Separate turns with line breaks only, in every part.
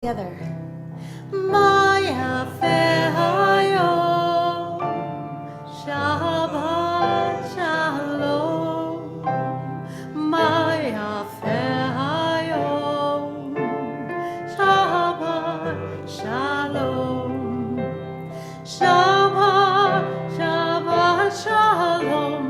Together. Maya Fehayo Shabbat Shalom Maya Fehayo Shabbat Shalom Shabbat Shabbat Shalom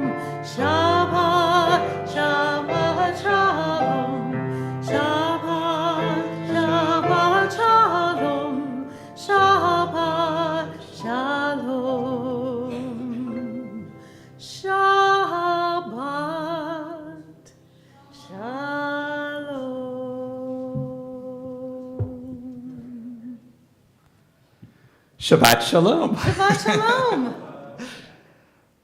Shabbat Shabbat Shalom Shabbat Shabbat Shalom Shabbat Shalom Shabbat Shalom
Shabbat Shalom.
Shabbat Shalom.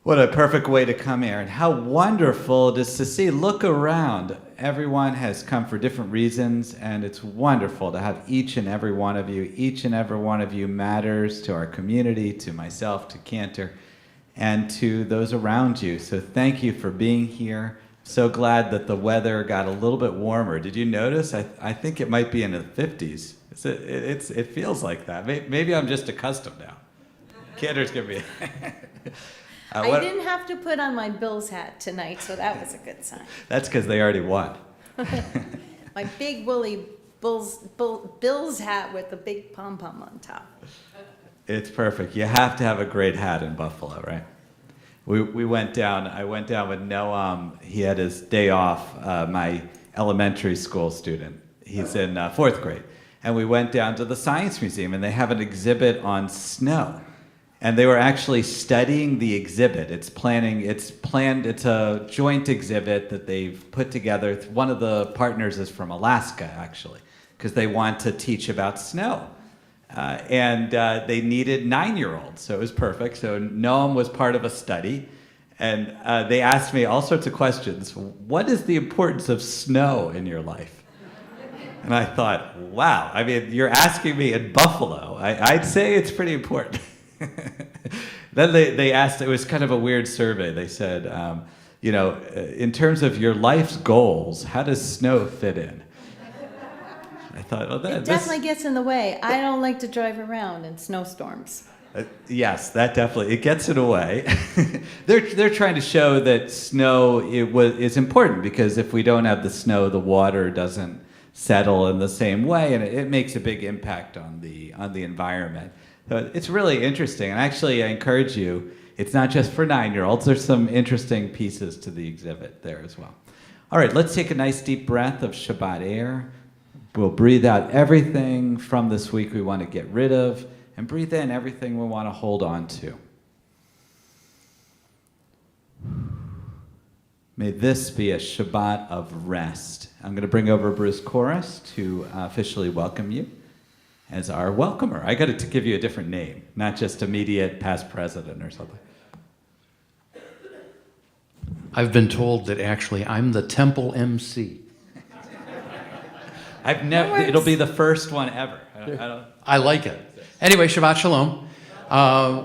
What a perfect way to come here. And how wonderful it is to see. Look around. Everyone has come for different reasons, and it's wonderful to have each and every one of you. Each and every one of you matters to our community, to myself, to Cantor, and to those around you. So thank you for being here. So glad that the weather got a little bit warmer. Did you notice? I think it might be in the 50s. It feels like that. Maybe I'm just accustomed now. Cantor's gonna be.
I didn't have to put on my Bills hat tonight, so that was a good sign.
That's because they already won.
My big woolly Bills hat with the big pom-pom on top.
It's perfect. You have to have a great hat in Buffalo, right? We went down. I went down with Noam. He had his day off. My elementary school student. He's in 4th grade, and we went down to the Science Museum, and they have an exhibit on snow. And they were actually studying the exhibit. It's a joint exhibit that they've put together. One of the partners is from Alaska, actually, because they want to teach about snow. And they needed 9-year-olds, so it was perfect. So Noam was part of a study, and they asked me all sorts of questions. What is the importance of snow in your life? And I thought, wow, I mean, you're asking me in Buffalo. I'd say it's pretty important. Then they asked, it was kind of a weird survey. They said, in terms of your life's goals, how does snow fit in? I thought, well,
It definitely gets in the way. I don't like to drive around in snowstorms.
Yes, that definitely, it gets in the way. They're trying to show that snow is important, because if we don't have the snow, the water doesn't settle in the same way, and it makes a big impact on the environment. So it's really interesting, and actually I encourage you, it's not just for 9-year-olds, there's some interesting pieces to the exhibit there as well. All right, let's take a nice deep breath of Shabbat air. We'll breathe out everything from this week we want to get rid of, and breathe in everything we want to hold on to. May this be a Shabbat of rest. I'm going to bring over Bruce Chorus to officially welcome you as our welcomer. I got to give you a different name, not just immediate past president or something.
I've been told that actually I'm the temple MC.
It'll be the first one ever.
I like it. Anyway, Shabbat Shalom.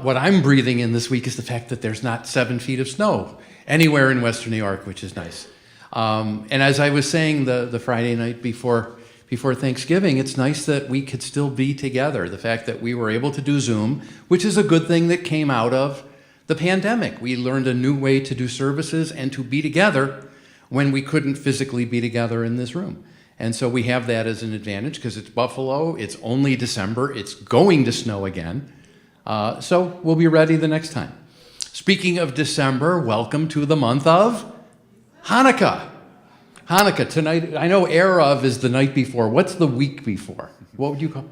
What I'm breathing in this week is the fact that there's not 7 feet of snow anywhere in Western New York, which is nice. And as I was saying the Friday night before Thanksgiving, it's nice that we could still be together. The fact that we were able to do Zoom, which is a good thing that came out of the pandemic. We learned a new way to do services and to be together when we couldn't physically be together in this room. And so we have that as an advantage because it's Buffalo, it's only December, it's going to snow again. So we'll be ready the next time. Speaking of December, welcome to the month of Hanukkah. Hanukkah, tonight, I know Erev is the night before. What's the week before? What would you call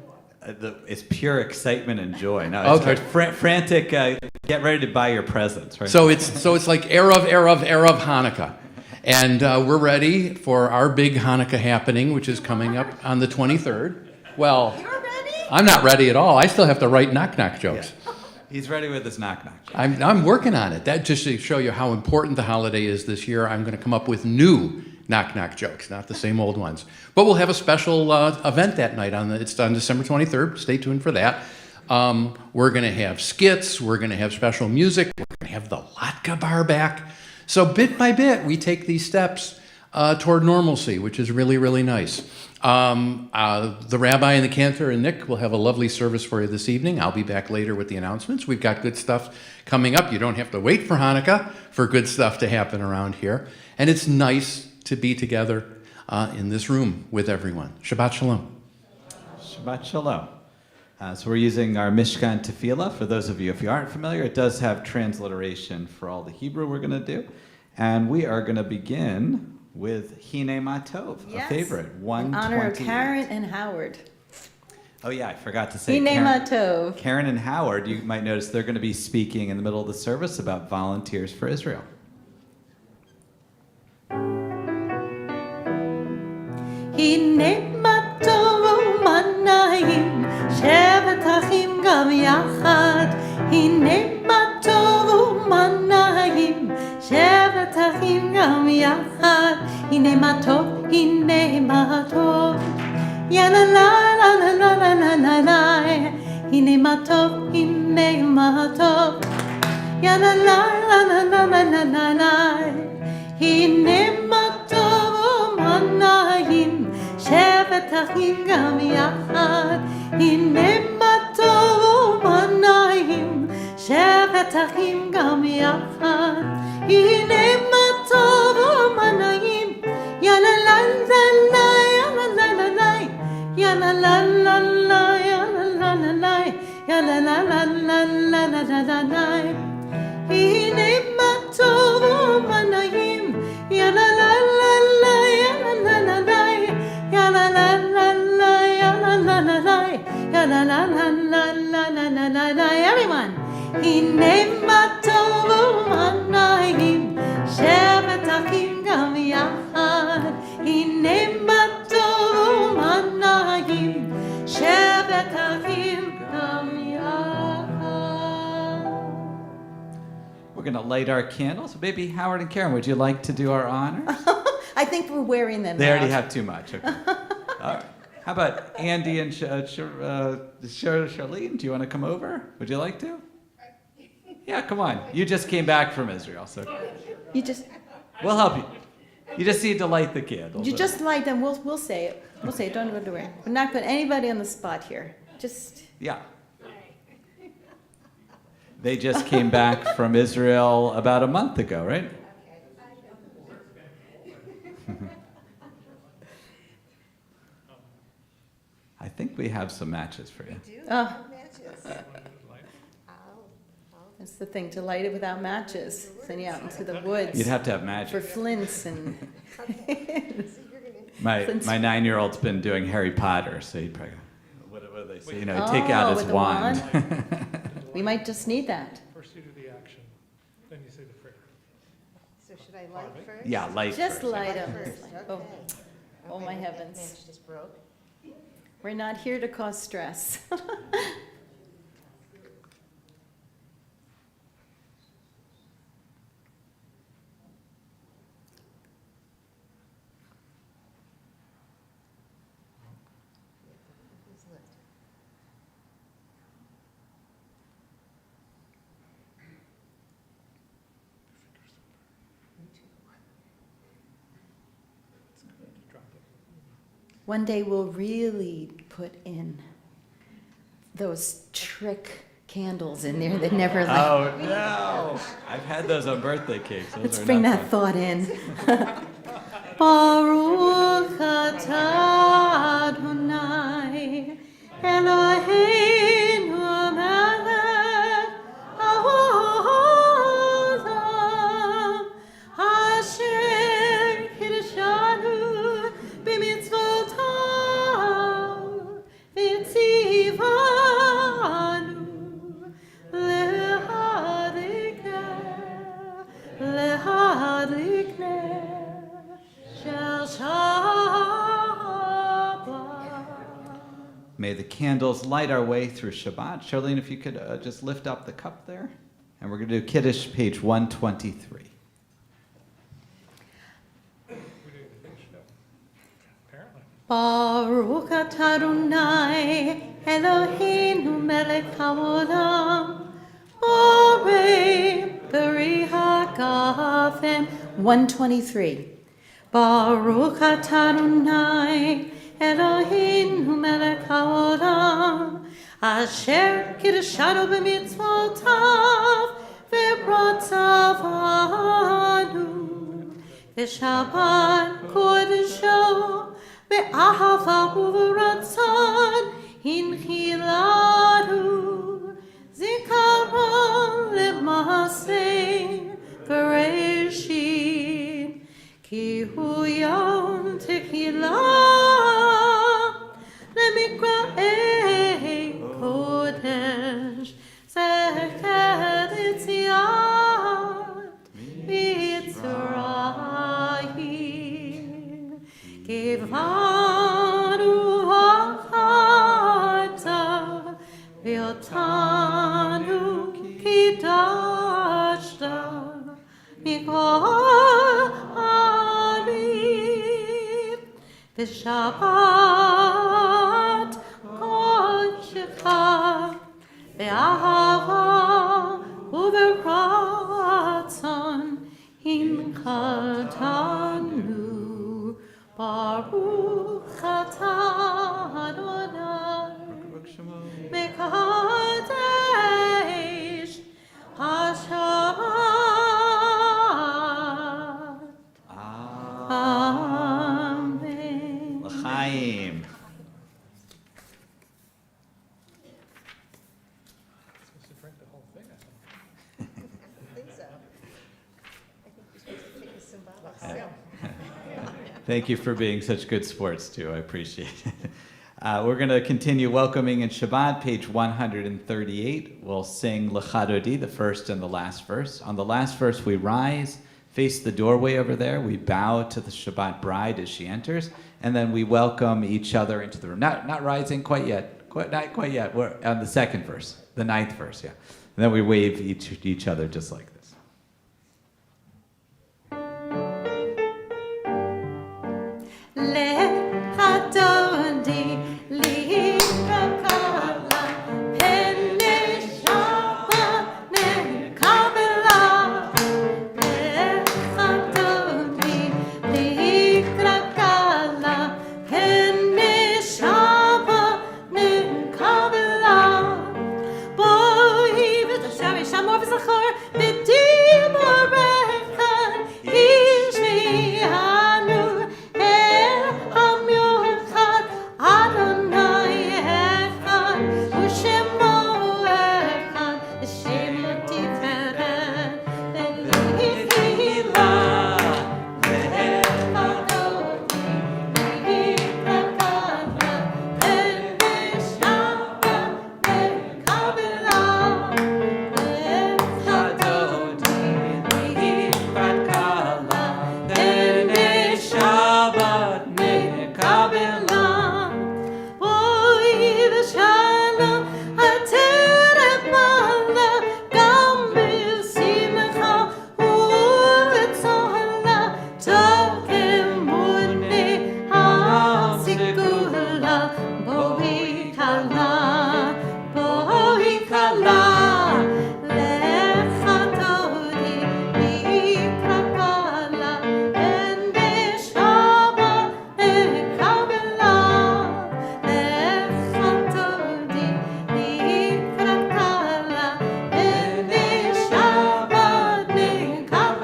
it?
It's pure excitement and joy. No, it's frantic, get ready to buy your presents, right?
So it's like Erev Hanukkah. And we're ready for our big Hanukkah happening, which is coming up on the 23rd. Well,
You're ready?
I'm not ready at all. I still have to write knock-knock jokes.
Yeah. He's ready with his knock-knock jokes.
I'm working on it. That just to show you how important the holiday is this year, I'm going to come up with new knock-knock jokes, not the same old ones. But we'll have a special event that night. It's on December 23rd. Stay tuned for that. We're going to have skits. We're going to have special music. We're going to have the Latka bar back. So bit by bit, we take these steps toward normalcy, which is really, really nice. The rabbi and the cantor and Nick will have a lovely service for you this evening. I'll be back later with the announcements. We've got good stuff coming up. You don't have to wait for Hanukkah for good stuff to happen around here. And it's nice to be together in this room with everyone. Shabbat Shalom.
Shabbat Shalom. So we're using our Mishkan Tefillah. For those of you, if you aren't familiar, it does have transliteration for all the Hebrew we're going to do. And we are going to begin with Hine Matov, a favorite, 128.
In honor of Karen and Howard.
Oh yeah, I forgot to say
Hine Matov.
Karen and Howard, you might notice they're going to be speaking in the middle of the service about volunteers for Israel.
Hine Matov u'manayim, shevet achim gam yachad. Hine Matov u'manayim, shevet achim gam yachad. Hine Matov, Hine Matov, ya la la la la la la la la la. Hine Matov, Hine Matov, ya la la la la la la la la la. Hine Matov u'manayim, shevet achim gam yachad. Hine Matov u'manayim, shevet achim gam yachad. Hine Matov u'manayim, ya la la la la, ya la la la la, ya la la la la, ya la la la la, ya la la la la la la la la. Hine Matov u'manayim, ya la la la la, ya la la la la, ya la la la la, ya la la la la, ya la la la la la la la la la. Everyone. Hine Matov u'manayim, shevet achim gam yachad. Hine Matov u'manayim, shevet achim gam yachad.
We're going to light our candles. Maybe Howard and Karen, would you like to do our honors?
I think we're wearing them
They already
out.
have too much. Okay. All right. How about Andy and Charlene? Do you want to come over? Would you like to? Yeah, come on. You just came back from Israel, so
You just
we'll help you. You just need to light the candles.
light them. We'll say it. We'll say it. Don't go to worry. We're not putting anybody on the spot here. Just
Yeah. They just came back from Israel about a month ago, right? I think we have some matches for you.
oh, that's the thing, to light it without matches. Send you out into the woods
You'd have to have
for
magic.
flints and.
My 9-year-old's been doing Harry Potter, so he'd probably. What do they say? You know, he'd take out
with
his
the
wand.
We might just need that.
First you do the action, then you say the prayer.
So should I light first?
Yeah, light
Just
first.
light them.
First,
Oh,
okay.
oh my heavens.
Match just broke.
We're not here to cause stress.
It's lit.
One day we'll really put in those trick candles in there that never light.
Oh no! I've had those on birthday cakes. Those
Let's
are
bring
not
that
fun.
thought in. Baruch atah Adonai Eloheinu melech haolam asher kiddushanu b'mitzvotav v'tzivanu lehadlik shel Shabbat.
May the candles light our way through Shabbat. Charlene, if you could just lift up the cup there. And we're going to do Kiddush, page 123.
Apparently.
Baruch atah Adonai Eloheinu melech haolam borei b'ri hagafen. 123. Baruch atah Adonai Eloheinu melech haolam asher kiddushanu b'mitzvotav v'brotzavanu v'shabbat kodesho v'ahava uv'ratzon hinchilanu zikaron lema'aseh bereshit כי הוא יום תחילה למקראי קודש זכר יציאת מצרים כיוונו החרתה ואותנו קידשת מכל העמים בשבת קודשך באהבה וברצון הנחתנו ברוך אתה אדוני מקדש השבת Amen.
L'chaim.
Supposed to drink the whole thing, I think.
I think so. I think you're supposed to take a symbolic sip.
Thank you for being such good sports, too. I appreciate it. We're going to continue welcoming in Shabbat, page 138. We'll sing L'chadodi, the first and the last verse. On the last verse, we rise, face the doorway over there. We bow to the Shabbat bride as she enters, and then we welcome each other into the room. Not rising quite yet. Not quite yet. We're on the second verse, the ninth verse, yeah. And then we wave each other just like this.
L'chadodi likrakala peneshama nekabela L'chadodi likrakala peneshama nekabela Boi v'tashari shamor v'zachor v'diborecha ishmi'anu el hamiuchad Adonai echad u'shemo echad v'shemo tiferet v'lichila L'chadodi likrakala peneshama nekabela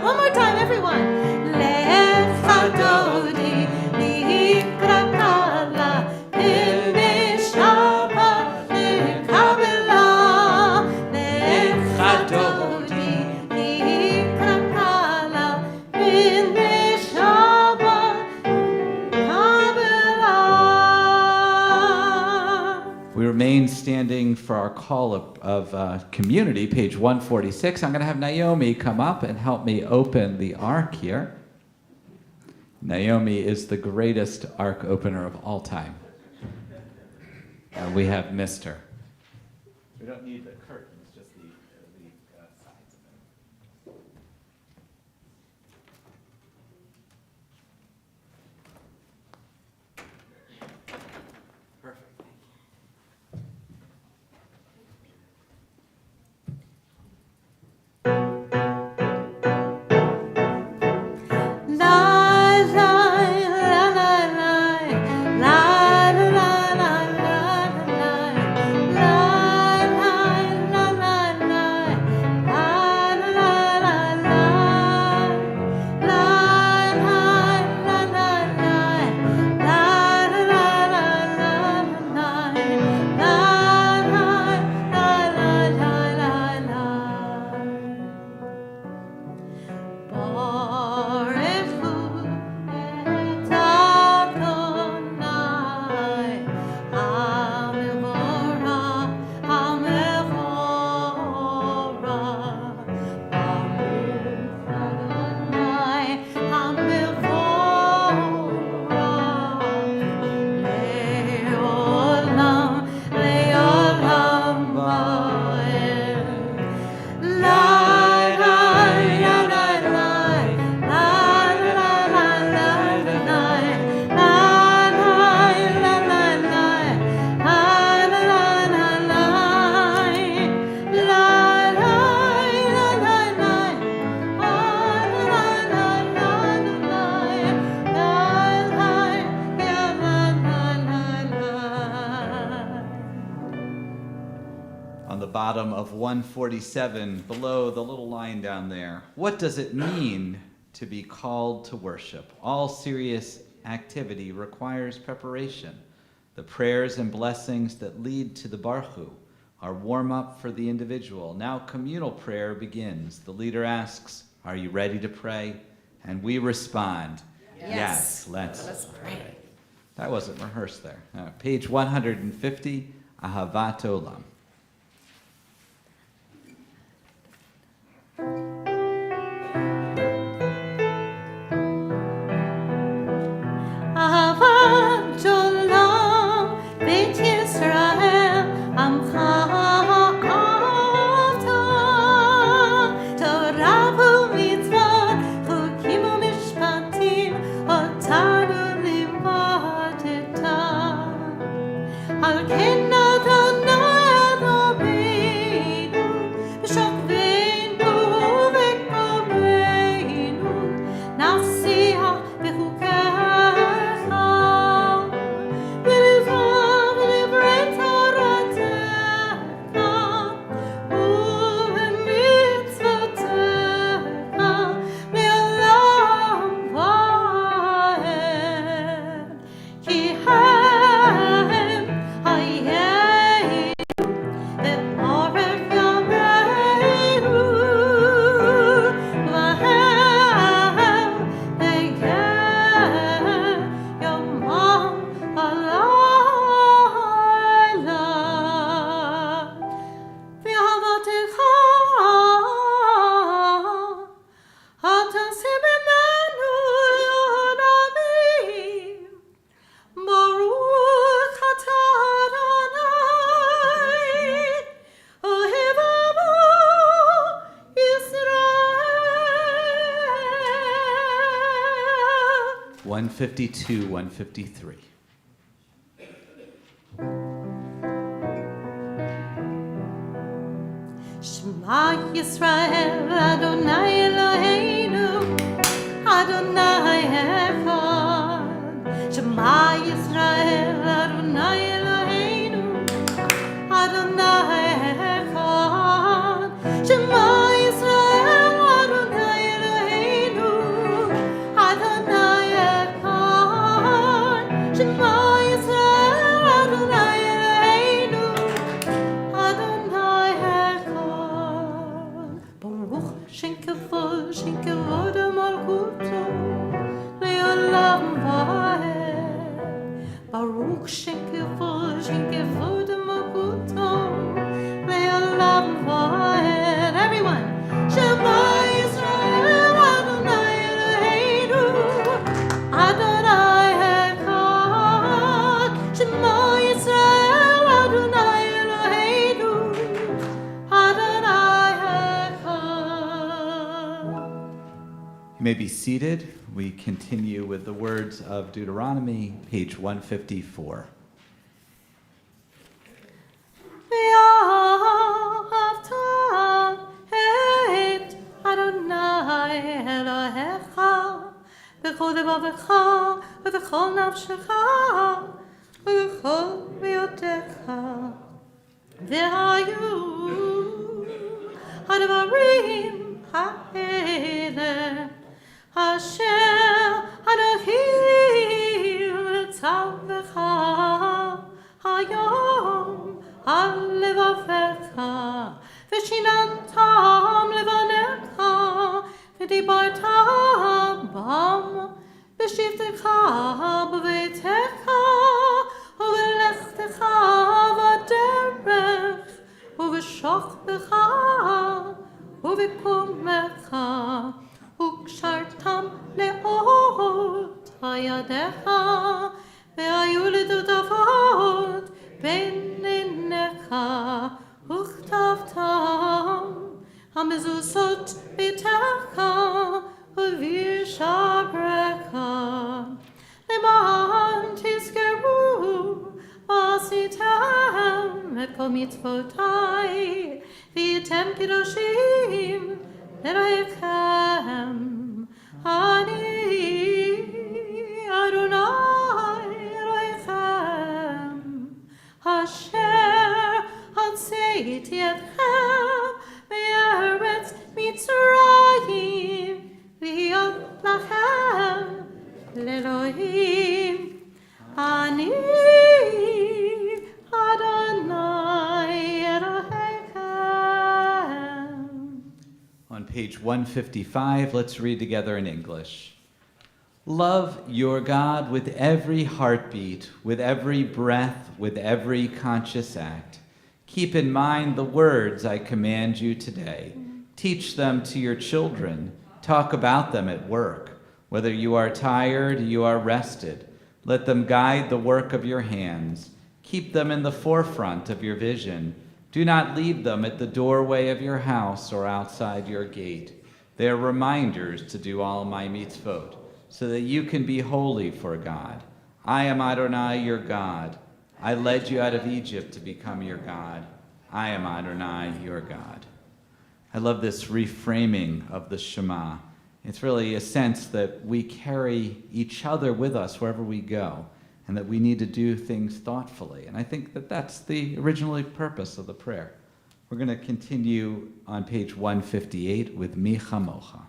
One more time, everyone. L'chadodi likrakala peneshama nekabela L'chadodi likrakala peneshama nekabela.
We remain standing for our call of community, page 146. I'm going to have Naomi come up and help me open the ark here. Naomi is the greatest ark opener of all time. And we have missed her. We don't need the curtains, just the sides of it. Perfect.
La la
on the bottom of 147, below the little line down there. What does it mean to be called to worship? All serious activity requires preparation. The prayers and blessings that lead to the Barchu are warm-up for the individual. Now communal prayer begins. The leader asks, "Are you ready to pray?" And we respond, yes, let's
pray.
That wasn't rehearsed there. Page 150, Ahavat Olam.
אהבת עולם, בית ישראל, עמך אתה. תורה ומצוות, חוקים ומשפטים, אותנו לימדת. על כן אדוני אלוהינו, בשוכבנו ובקומנו, נשיח בחוקיך.
One 152, 153.
Shema Yisrael, Adonai Eloheinu, Adonai Echad. Shema Yisrael, Adonai Eloheinu, Adonai Echad. Shema Yisrael, Adonai Eloheinu, Adonai Echad. Shema Yisrael, Adonai Eloheinu, Adonai Echad. Baruch Shem Kavod Malchuto Le'olam Va'ed. Baruch Shem Kavod Malchuto Le'olam Va'ed. Everyone, Shema Yisrael, Adonai Eloheinu, Adonai Echad. Shema Yisrael, Adonai Eloheinu, Adonai Echad.
You may be seated. We continue with the words of Deuteronomy, page 154.
ואהבת את אדוני אלוהיך בכל לבבך ובכל נפשך ובכל מאודך. והיו הדברים האלה אשר אלוהים מצווך היום על לבבך, ושיננתם לבניך, ודיברת בם בשבתך בביתך ובלכתך בדרך ובשוכבך ובקומך, וקשרתם לאות ידיך, והיו לדודבות בין עיניך, וכתבתם המזוזות ביתך ובשעריך, למען תזכרו מה עשיתם את כל מצוותיי, והייתם קדושים אלוהיכם. אני אדוני אלוהיכם, אשר הוצאתי אתכם מארץ מצרים, להיות לכם לאלוהים. אני אדוני אלוהיכם.
On page 155, let's read together in English. Love your God with every heartbeat, with every breath, with every conscious act. Keep in mind the words I command you today. Teach them to your children. Talk about them at work. Whether you are tired, you are rested. Let them guide the work of your hands. Keep them in the forefront of your vision. Do not leave them at the doorway of your house or outside your gate. They are reminders to do all my mitzvot, so that you can be holy for God. I am Adonai, your God. I led you out of Egypt to become your God. I am Adonai, your God. I love this reframing of the Shema. It's really a sense that we carry each other with us wherever we go, and that we need to do things thoughtfully. And I think that that's the original purpose of the prayer. We're going to continue on page 158 with Mi Chamocha.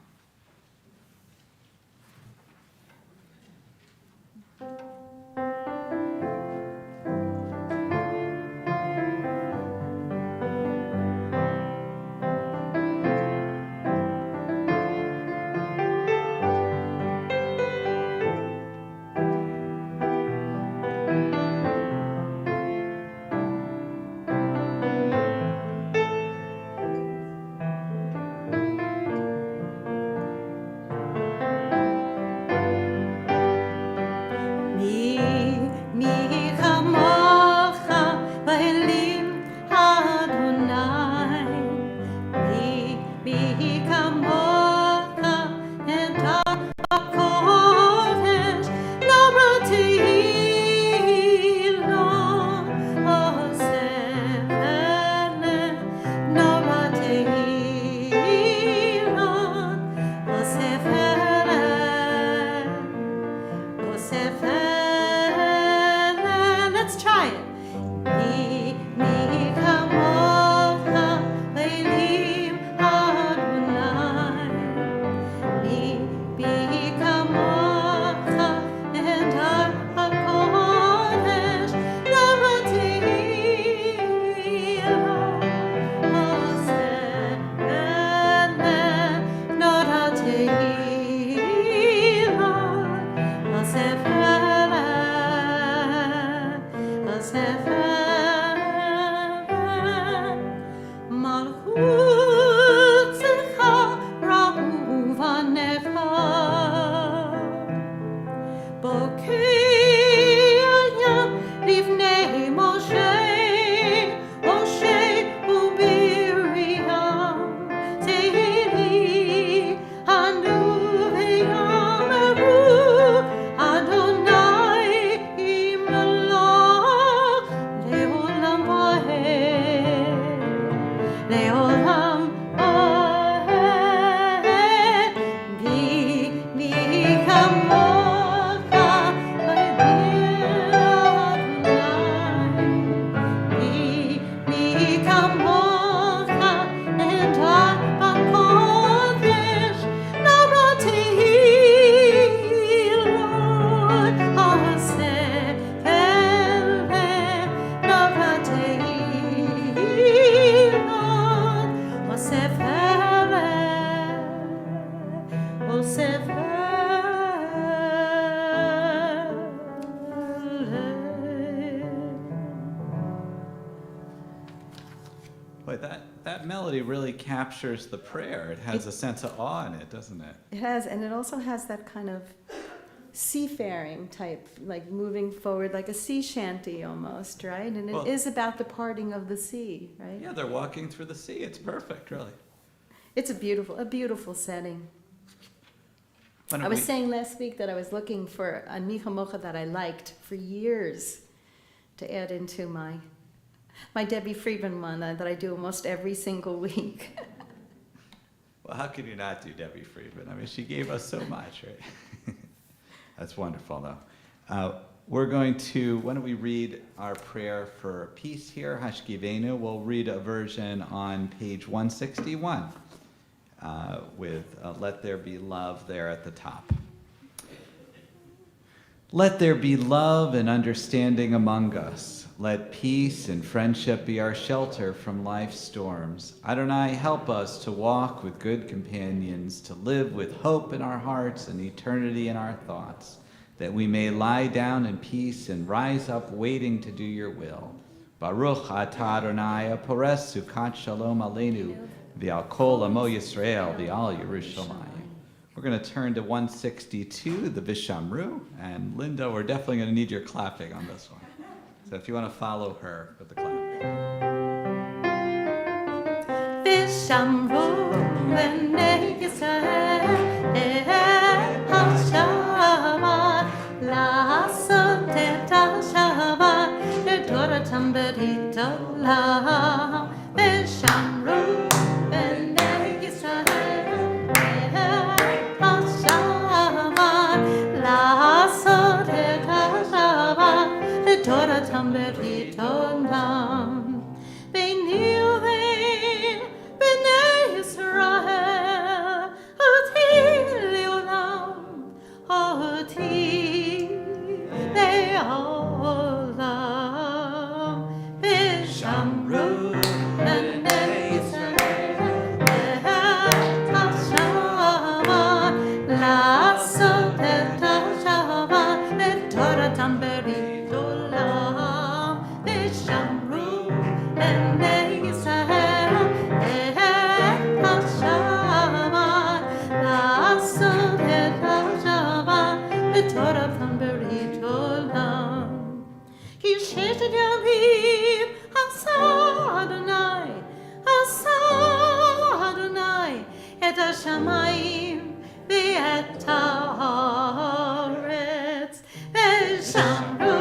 Let's try it.
Boy, that melody really captures the prayer. It has a sense of awe in it, doesn't it?
It has, and it also has that kind of seafaring type, like moving forward, like a sea shanty almost, right? And
Well-
it is about the parting of the sea, right?
Yeah, they're walking through the sea. It's perfect, really.
It's a beautiful setting.
Why don't
I was
we-
saying last week that I was looking for a Micha Mocha that I liked for years to add into my Debbie Friedman one that I do almost every single week.
Well, how can you not do Debbie Friedman? I mean, she gave us so much, right? That's wonderful, though. Why don't we read our prayer for peace here, Hashkivenu. We'll read a version on page 161 with Let There Be Love there at the top. Let there be love and understanding among us. Let peace and friendship be our shelter from life's storms. Adonai, help us to walk with good companions, to live with hope in our hearts and eternity in our thoughts, that we may lie down in peace and rise up waiting to do your will. Baruch atah Adonai, pores sukat shalom aleinu, v'al kol amo Yisrael, v'al Yerushalayim. We're going to turn to 162, the Vishamru, and Linda, we're definitely going to need your clapping on this one. So if you want to follow her with the clap.
Vishamru b'nei Yisrael Shabbat לעשות את השבת לתורתם ברית עולם ושמרו בני ישראל את השבת לעשות את השבת לתורתם ברית עולם ביני ובין בני ישראל אותי לעולם אותי לעולם ושמרו בני ישראל את השבת לעשות את השבת לתורתם ברית עולם ושמרו בני ישראל את השבת לעשות את השבת לתורתם ברית עולם כי ששת ימים עשה אדוני את השמיים ואת הארץ ושמרו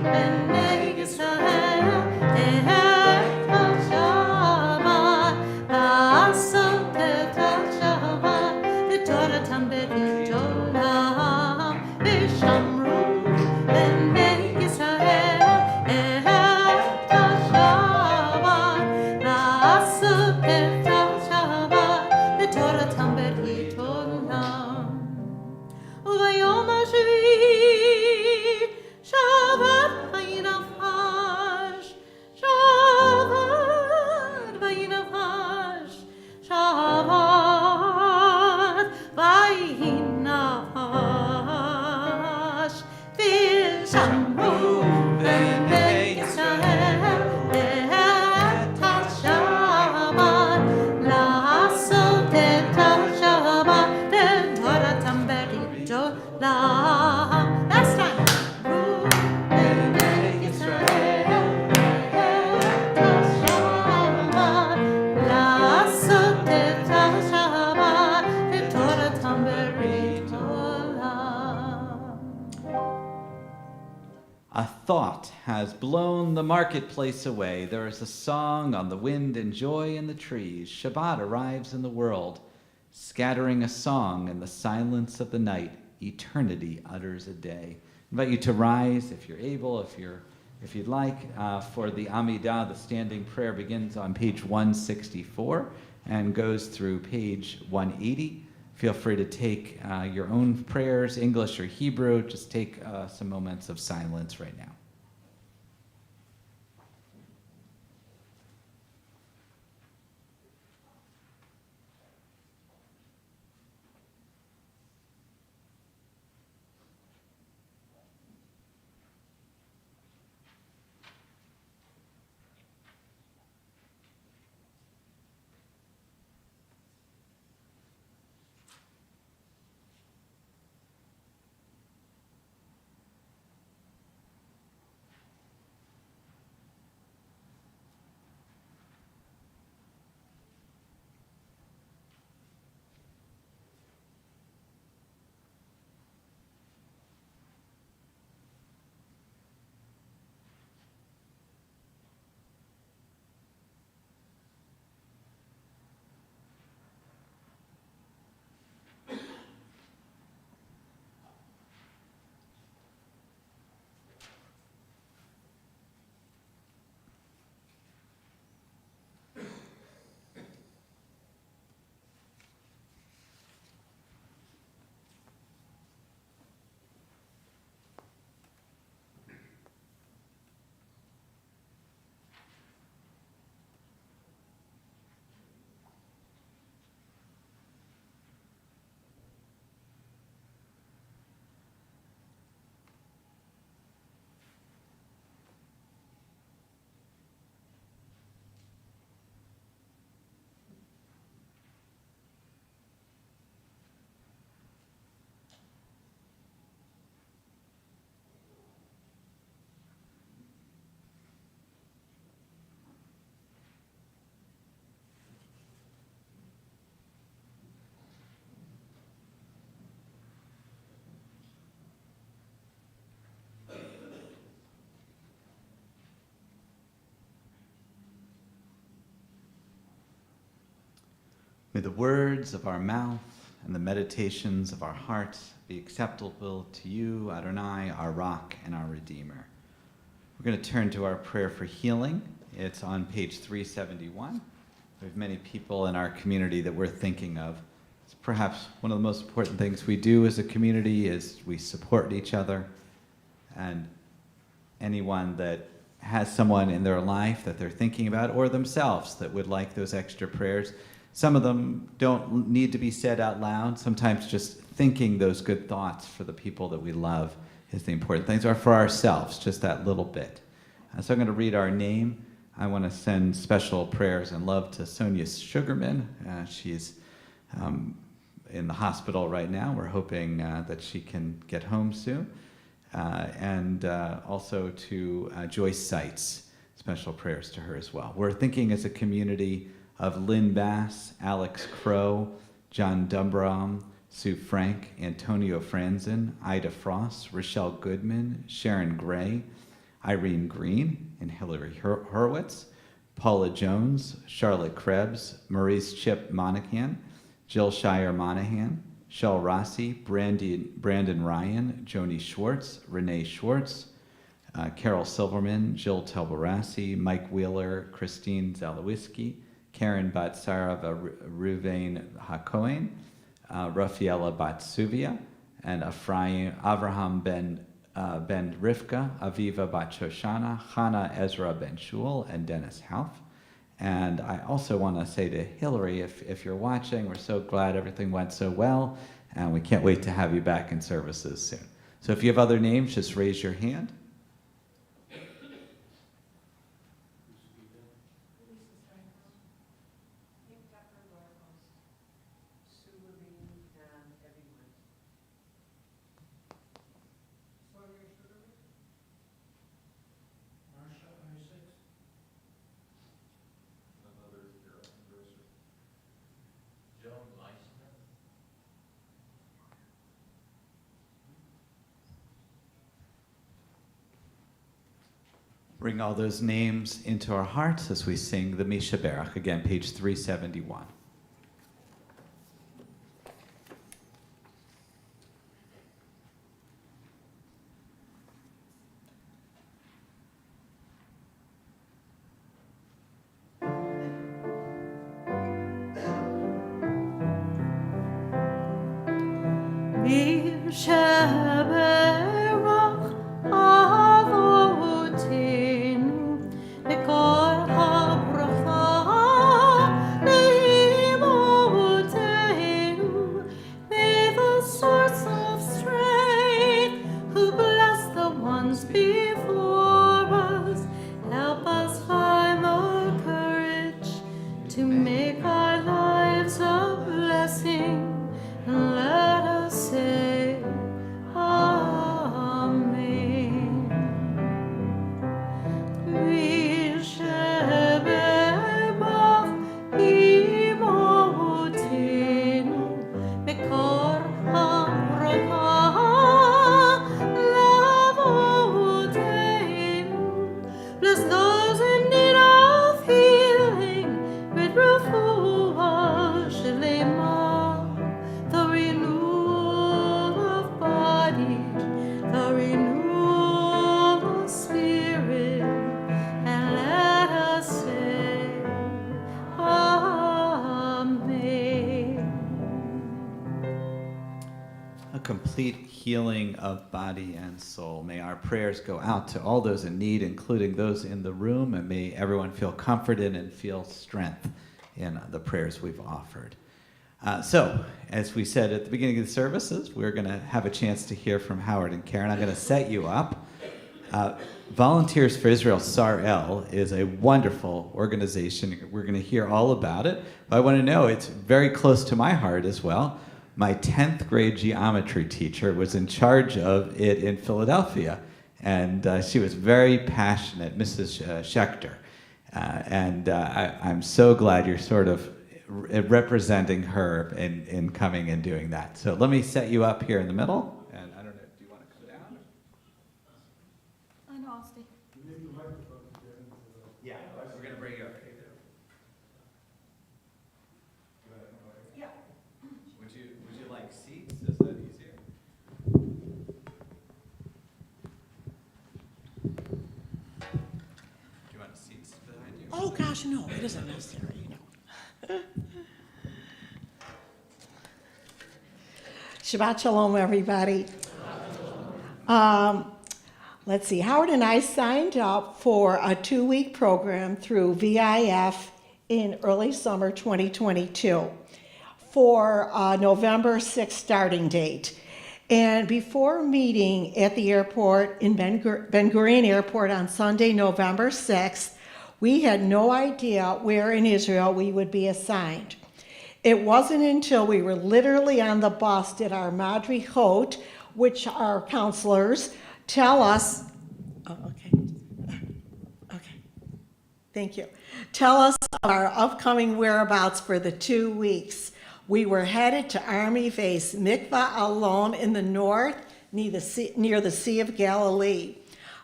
בני ישראל את השבת לעשות את השבת לתורתם ברית עולם ושמרו בני ישראל את השבת לעשות את השבת לתורתם ברית עולם וביום השביעי שבת וינפש שבת וינפש שבת וינפש ושמרו בני ישראל את השבת לעשות את השבת לתורתם ברית עולם Last time בני ישראל את השבת לעשות את השבת לתורתם ברית עולם
A thought has blown the marketplace away. There is a song on the wind and joy in the trees. Shabbat arrives in the world, scattering a song in the silence of the night. Eternity utters a day. I invite you to rise if you're able, if you'd like, for the Amidah. The standing prayer begins on page 164 and goes through page 180. Feel free to take your own prayers, English or Hebrew. Just take some moments of silence right now. May the words of our mouth and the meditations of our hearts be acceptable to you, Adonai, our rock and our redeemer. We're going to turn to our prayer for healing. It's on page 371. We have many people in our community that we're thinking of. It's perhaps one of the most important things we do as a community is we support each other, and anyone that has someone in their life that they're thinking about or themselves that would like those extra prayers. Some of them don't need to be said out loud. Sometimes just thinking those good thoughts for the people that we love is the important things, or for ourselves, just that little bit. So I'm going to read our name. I want to send special prayers and love to Sonia Sugarman. She's in the hospital right now. We're hoping that she can get home soon. And also to Joyce Seitz, special prayers to her as well. We're thinking as a community of Lynn Bass, Alex Crow, John Dumbrom, Sue Frank, Antonio Franzen, Ida Frost, Rochelle Goodman, Sharon Gray, Irene Green, and Hillary Hurwitz, Paula Jones, Charlotte Krebs, Maurice Chip Monahan, Jill Shire Monahan, Shel Rossi, Brandon Ryan, Joni Schwartz, Renee Schwartz, Carol Silverman, Jill Telbarassi, Mike Wheeler, Christine Zalowiski, Karen Batsarava Ruvain Hakohen, Rafaela Batsuvia, and Avraham Ben Rivka, Aviva Bat Shoshana, Hannah Ezra Ben Shul, and Dennis Hauf. And I also want to say to Hillary, if you're watching, we're so glad everything went so well, and we can't wait to have you back in services soon. So if you have other names, just raise your hand. Bring all those names into our hearts as we sing the Misha Berach. Again, page 371.
Misha Berach Avotenu Mikol HaBracha Leimotenu. May the source of strength, who bless the ones before us, help us find the courage to make our lives a blessing, and let us say Amen. Visheberach imotenu mekor habracha lavotenu. Bless those in need of healing with refuah shelema, the renewal of body, the renewal of spirit, and let us say Amen.
A complete healing of body and soul. May our prayers go out to all those in need, including those in the room, and may everyone feel comforted and feel strength in the prayers we've offered. So, as we said at the beginning of the services, we're going to have a chance to hear from Howard and Karen. I'm going to set you up. Volunteers for Israel, SAR-El, is a wonderful organization. We're going to hear all about it. But I want to know, it's very close to my heart as well. My 10th grade geometry teacher was in charge of it in Philadelphia, and she was very passionate, Mrs. Schechter. I'm so glad you're sort of representing her in coming and doing that. So let me set you up here in the middle. And I don't know, do you want to come down?
I know, I'll stay.
Yeah, we're going to bring you up.
Oh, gosh, no, it isn't necessary, Shabbat Shalom, everybody. Let's see, Howard and I signed up for a 2-week program through VIF in early summer 2022 for November 6th starting date. And before meeting at the airport in Ben Gurion Airport on Sunday, November 6th, we had no idea where in Israel we would be assigned. It wasn't until we were literally on the bus did our madrichot, which are counselors, tell us, thank you, tell us our upcoming whereabouts for the 2 weeks. We were headed to Army Base Mikvah Alon in the north, near the Sea of Galilee.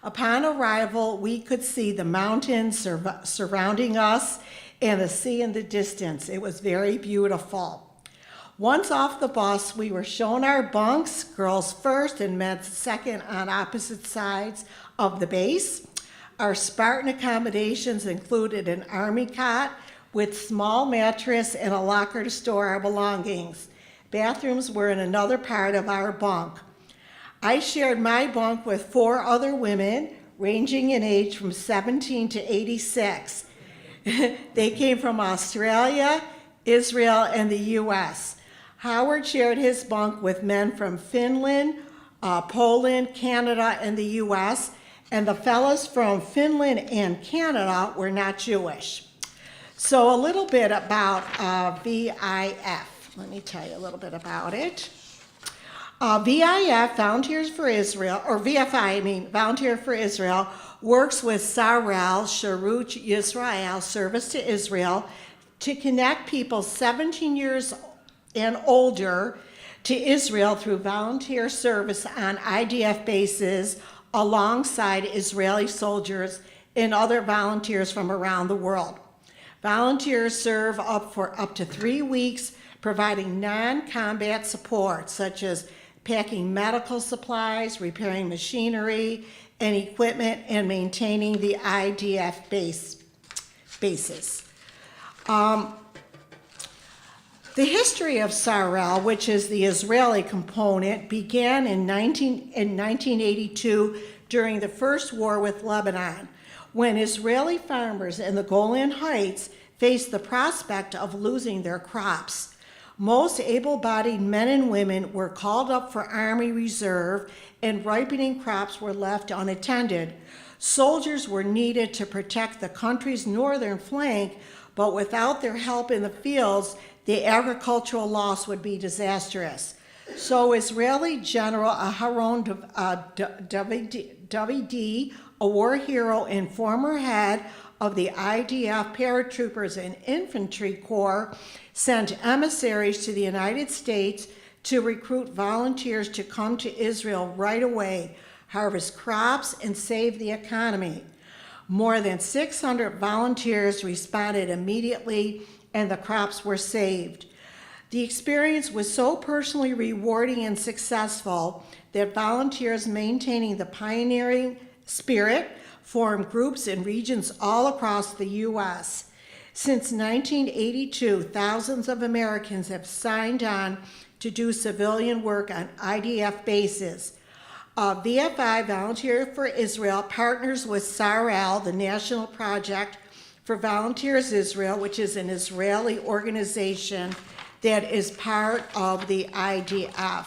Upon arrival, we could see the mountains surrounding us and the sea in the distance. It was very beautiful. Once off the bus, we were shown our bunks, girls first and men second on opposite sides of the base. Our Spartan accommodations included an army cot with small mattress and a locker to store our belongings. Bathrooms were in another part of our bunk. I shared my bunk with 4 other women, ranging in age from 17 to 86. They came from Australia, Israel, and the U.S. Howard shared his bunk with men from Finland, Poland, Canada, and the U.S., and the fellas from Finland and Canada were not Jewish. So a little bit about VIF. Let me tell you a little bit about it. VIF, Volunteers for Israel, or VFI, Volunteer for Israel, works with Sarel, Sharut Yisrael, Service to Israel, to connect people 17 years and older to Israel through volunteer service on IDF bases alongside Israeli soldiers and other volunteers from around the world. Volunteers serve for up to 3 weeks, providing non-combat support, such as packing medical supplies, repairing machinery and equipment, and maintaining the IDF bases. The history of Sarel, which is the Israeli component, began in 1982 during the first war with Lebanon, when Israeli farmers in the Golan Heights faced the prospect of losing their crops. Most able-bodied men and women were called up for Army Reserve, and ripening crops were left unattended. Soldiers were needed to protect the country's northern flank, but without their help in the fields, the agricultural loss would be disastrous. So Israeli General Aharon Davidi, a war hero and former head of the IDF paratroopers and infantry corps, sent emissaries to the United States to recruit volunteers to come to Israel right away, harvest crops, and save the economy. More than 600 volunteers responded immediately, and the crops were saved. The experience was so personally rewarding and successful that volunteers maintaining the pioneering spirit formed groups in regions all across the U.S. Since 1982, thousands of Americans have signed on to do civilian work on IDF bases. VFI, Volunteer for Israel, partners with Sarel, the National Project for Volunteers Israel, which is an Israeli organization that is part of the IDF.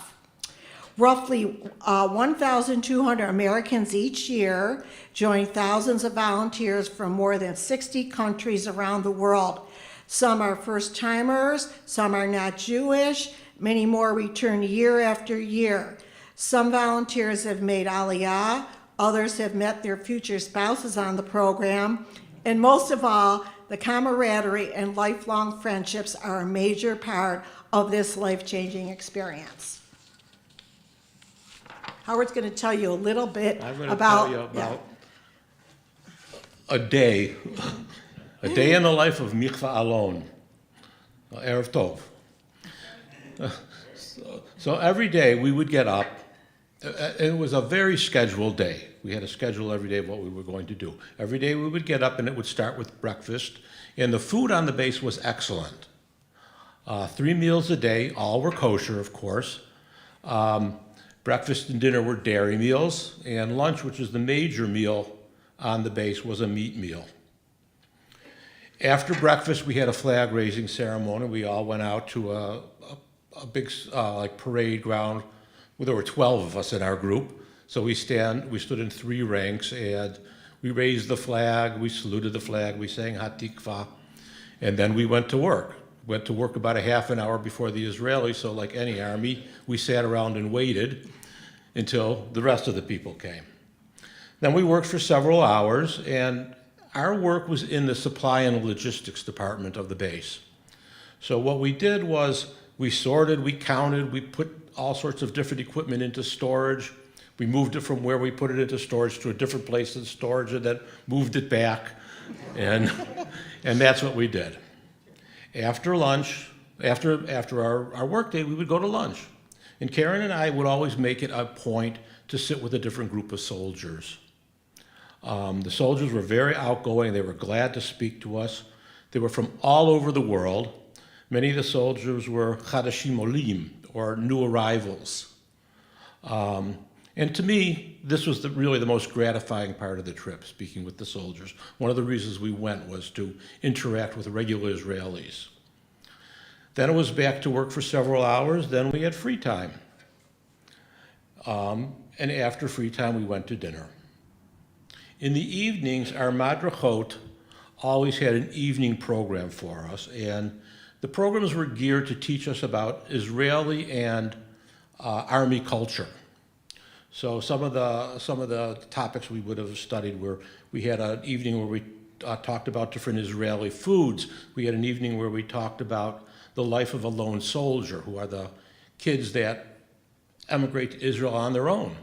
Roughly 1,200 Americans each year join thousands of volunteers from more than 60 countries around the world. Some are first-timers, some are not Jewish, many more return year after year. Some volunteers have made Aliyah, others have met their future spouses on the program, and most of all, the camaraderie and lifelong friendships are a major part of this life-changing experience. Howard's going to tell you a little bit about
a day in the life of Mikvah Alon, Erev Tov. So every day we would get up, It was a very scheduled day. We had a schedule every day of what we were going to do. Every day we would get up and it would start with breakfast, and the food on the base was excellent. 3 meals a day, all were kosher, of course. Breakfast and dinner were dairy meals, and lunch, which is the major meal on the base, was a meat meal. After breakfast, we had a flag raising ceremony. We all went out to a big like parade ground. Well, there were 12 of us in our group, so we stood in 3 ranks, and we raised the flag, we saluted the flag, we sang Hatikva, and then we went to work. Went to work about a half an hour before the Israelis, so like any army, we sat around and waited until the rest of the people came. Then we worked for several hours, and our work was in the supply and logistics department of the base. So what we did was we sorted, we counted, we put all sorts of different equipment into storage. We moved it from where we put it into storage to a different place in storage, and then moved it back, and that's what we did. After lunch, after our work day, we would go to lunch. And Karen and I would always make it a point to sit with a different group of soldiers. The soldiers were very outgoing. They were glad to speak to us. They were from all over the world. Many of the soldiers were Chadashim Olim, or new arrivals. And to me, this was really the most gratifying part of the trip, speaking with the soldiers. One of the reasons we went was to interact with regular Israelis. Then it was back to work for several hours. Then we had free time. And after free time, we went to dinner. In the evenings, our madrachot always had an evening program for us, and the programs were geared to teach us about Israeli and army culture. So some of the topics we would have studied were, we had an evening where we talked about different Israeli foods. We had an evening where we talked about the life of a lone soldier, who are the kids that emigrate to Israel on their own.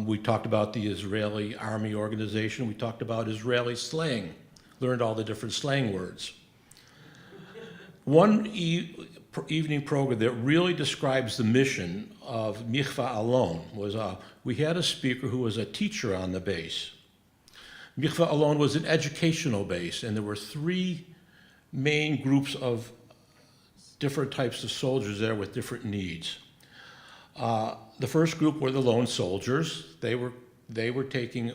We talked about the Israeli army organization. We talked about Israeli slang, learned all the different slang words. One evening program that really describes the mission of Michva Alon was, we had a speaker who was a teacher on the base. Michva Alon was an educational base, and there were 3 main groups of different types of soldiers there with different needs. The first group were the lone soldiers. They were taking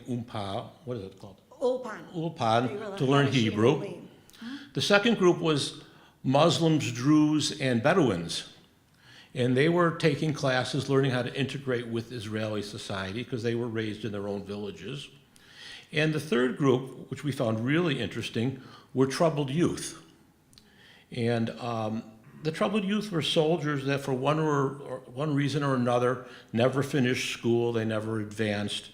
what is it called? Ulpan to learn Hebrew. The second group was Muslims, Druze, and Bedouins. And they were taking classes, learning how to integrate with Israeli society, because they were raised in their own villages. And the third group, which we found really interesting, were troubled youth. And the troubled youth were soldiers that for one reason or another never finished school, they never advanced.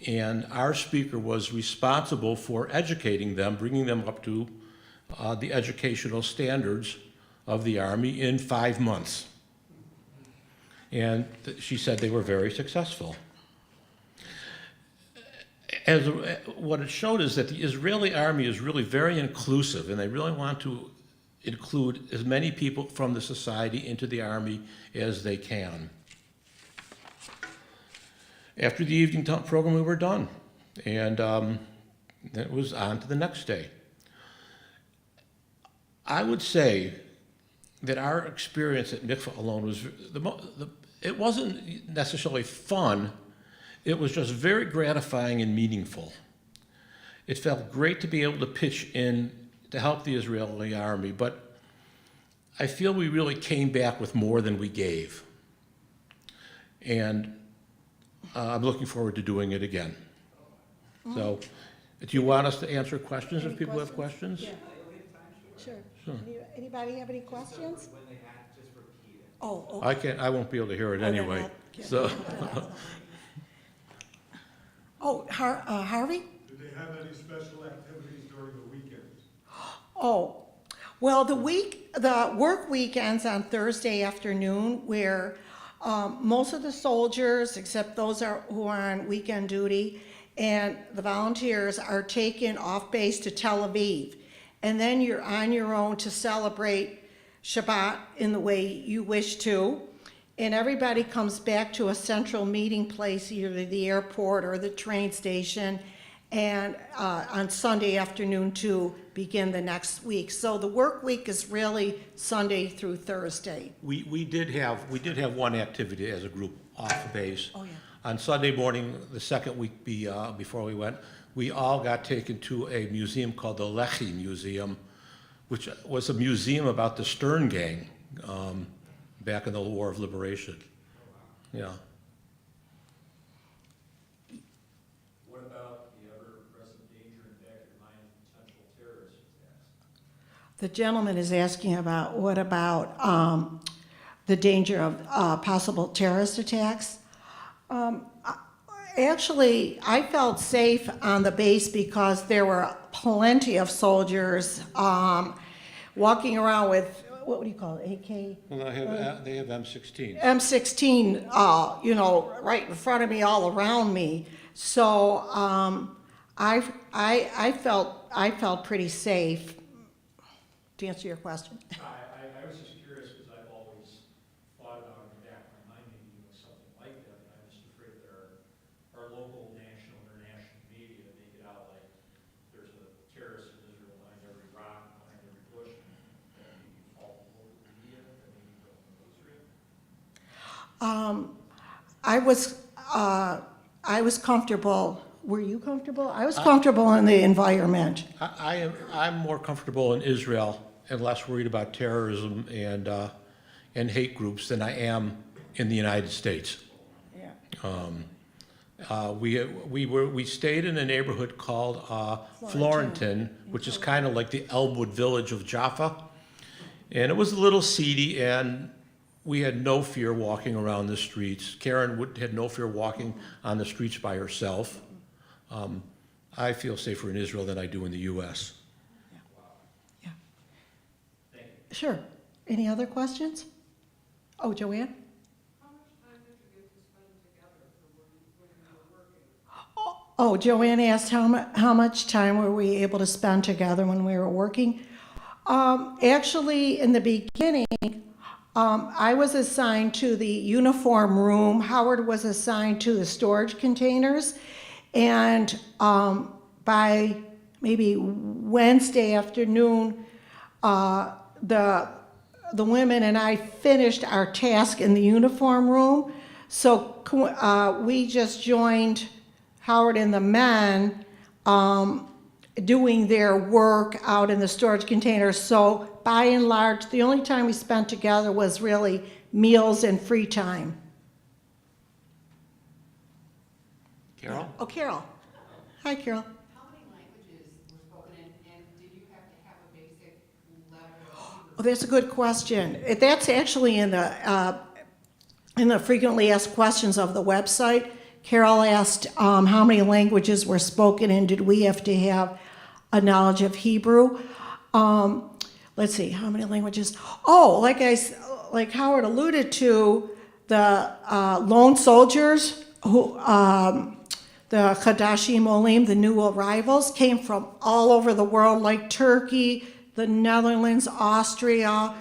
And our speaker was responsible for educating them, bringing them up to the educational standards of the Army in 5 months. And she said they were very successful. What it showed is that the Israeli Army is really very inclusive, and they really want to include as many people from the society into the Army as they can. After the evening program, we were done, and it was on to the next day. I would say that our experience at Mikvah Alon was, it wasn't necessarily fun, it was just very gratifying and meaningful. It felt great to be able to pitch in to help the Israeli army, but I feel we really came back with more than we gave. And I'm looking forward to doing it again. So, do you want us to answer questions if people have questions?
Yeah. Sure. Anybody have any questions?
When they act, just repeat it.
Oh, okay.
I won't be able to hear it anyway. So,
Harvey?
Do they have any special activities during the weekends?
Oh, well, the work weekends on Thursday afternoon, where most of the soldiers, except those who are on weekend duty, and the volunteers are taken off base to Tel Aviv. And then you're on your own to celebrate Shabbat in the way you wish to. and everybody comes back to a central meeting place, either the airport or the train station, and on Sunday afternoon to begin the next week. So the work week is really Sunday through Thursday.
We did have one activity as a group off base.
Oh, yeah.
On Sunday morning, the second week before we went, we all got taken to a museum called the Lehi Museum, which was a museum about the Stern Gang back in the War of Liberation. Yeah.
What about the ever-present danger and impact of mind of potential terrorist attacks?
The gentleman is asking about, what about the danger of possible terrorist attacks? Actually, I felt safe on the base because there were plenty of soldiers walking around with, what would you call it, AK?
Well, they have M16s.
M16, you know, right in front of me, all around me. So I felt pretty safe. To answer your question.
I was just curious because I've always thought about in the back of my mind maybe doing something like that, but I'm just afraid there are local, national, international media that make it out like there's a terrorist in Israel behind every rock, behind every bush, and that maybe fault the local media that maybe don't know Israel.
I was comfortable. Were you comfortable? I was comfortable in the environment.
I'm more comfortable in Israel and less worried about terrorism and hate groups than I am in the United States.
Yeah.
We stayed in a neighborhood called Florentin, which is kind of like the Elmwood village of Jaffa, and it was a little seedy, and we had no fear walking around the streets. Karen had no fear walking on the streets by herself. I feel safer in Israel than I do in the U.S.
Yeah. Sure. Any other questions? Oh, Joanne?
How much time did you get to spend together when you were working?
Oh, Joanne asked how much time were we able to spend together when we were working. Actually, in the beginning, I was assigned to the uniform room. Howard was assigned to the storage containers. And by maybe Wednesday afternoon, the women and I finished our task in the uniform room. So we just joined Howard and the men doing their work out in the storage containers. So by and large, the only time we spent together was really meals and free time.
Carol?
Oh, Carol. Hi, Carol.
How many languages were spoken and did you have to have a basic level of Hebrew?
Oh, that's a good question. That's actually in the frequently asked questions of the website. Carol asked how many languages were spoken and did we have to have a knowledge of Hebrew. Let's see, how many languages? Oh, like Howard alluded to, the lone soldiers who the Chadashim Olim, the new arrivals, came from all over the world, like Turkey, the Netherlands, Austria,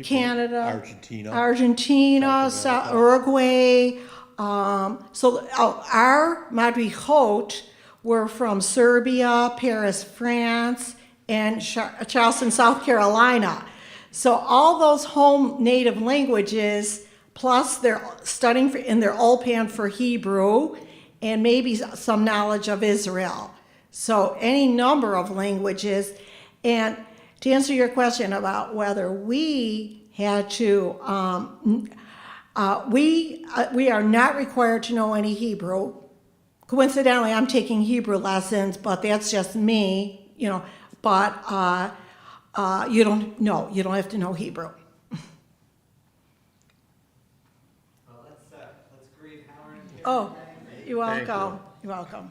Canada, Argentina, Uruguay. So our Madrichot were from Serbia, Paris, France, and Charleston, South Carolina. So all those home native languages, plus they're studying in their Ulpan for Hebrew, and maybe some knowledge of Israel. So any number of languages. And to answer your question about whether we had to, we are not required to know any Hebrew. Coincidentally, I'm taking Hebrew lessons, but that's just me, you know. But you don't have to know Hebrew.
Well, let's greet Howard and Karen.
Oh, you're
Thank
welcome. You're welcome.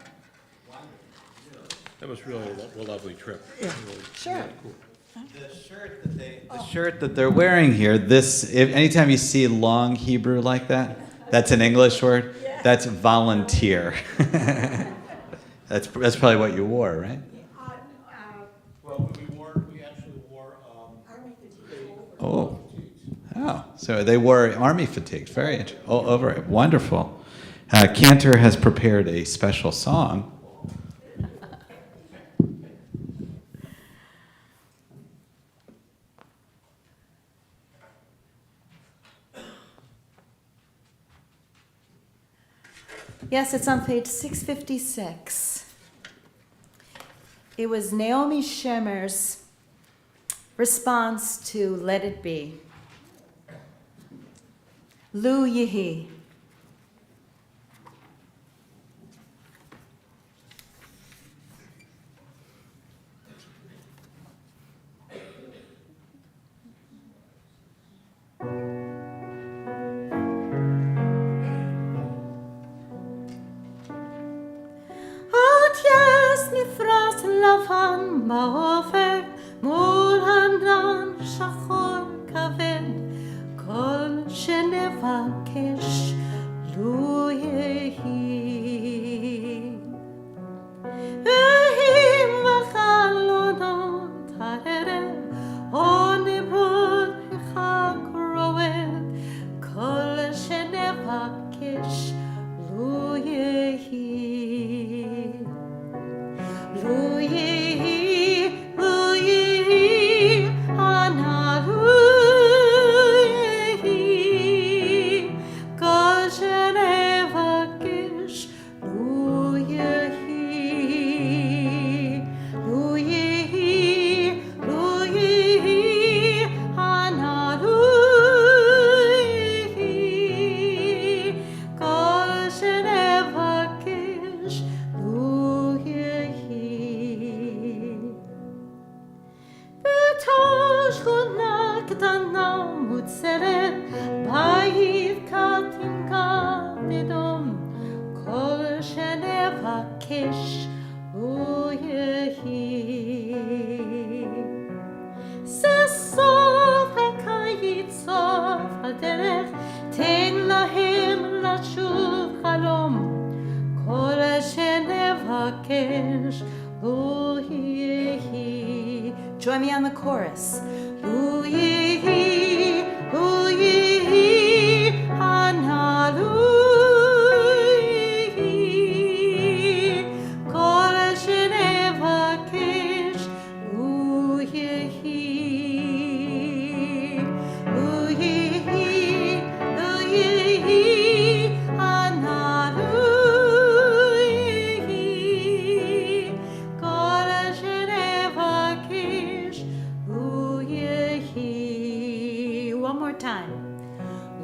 That was really a lovely trip.
Yeah.
Really,
Sure.
really cool.
The shirt that they're wearing here, anytime you see long Hebrew like that, that's an English word.
Yeah.
That's volunteer. That's probably what you wore, right?
Well, we actually wore
Oh, so So they wore army fatigues. Very all over it. Wonderful. Cantor has prepared a special song.
Yes, it's on page 656. It was Naomi Shemer's response to Let It Be. Lu Yihi.
נפרס לבן באופק מול ענן שחור כבד כל שנבקש לו יהי ואם בחלונות הערב או נמרוד החג רועד כל שנבקש לו יהי Lu Yihi, Lu Yihi, Ana Lu Yihi, Kol shenevakesh Lu Yihi, Lu Yihi, Lu Yihi, Ana Lu Yihi, Kol shenevakesh Lu שכונה קטנה מוצרת, בית קטן גדום, כל שנבקש הוא יהי. זה סוף הקיץ, סוף הדרך, תן להם לשוב חלום, כל שנבקש הוא יהי. Join me on the chorus. Lu Yihi, Lu Yihi, Ana Lu Yihi, Kol shenevakesh Lu Yihi, Lu Yihi, Lu Yihi, Ana Lu Yihi, Kol shenevakesh one more time.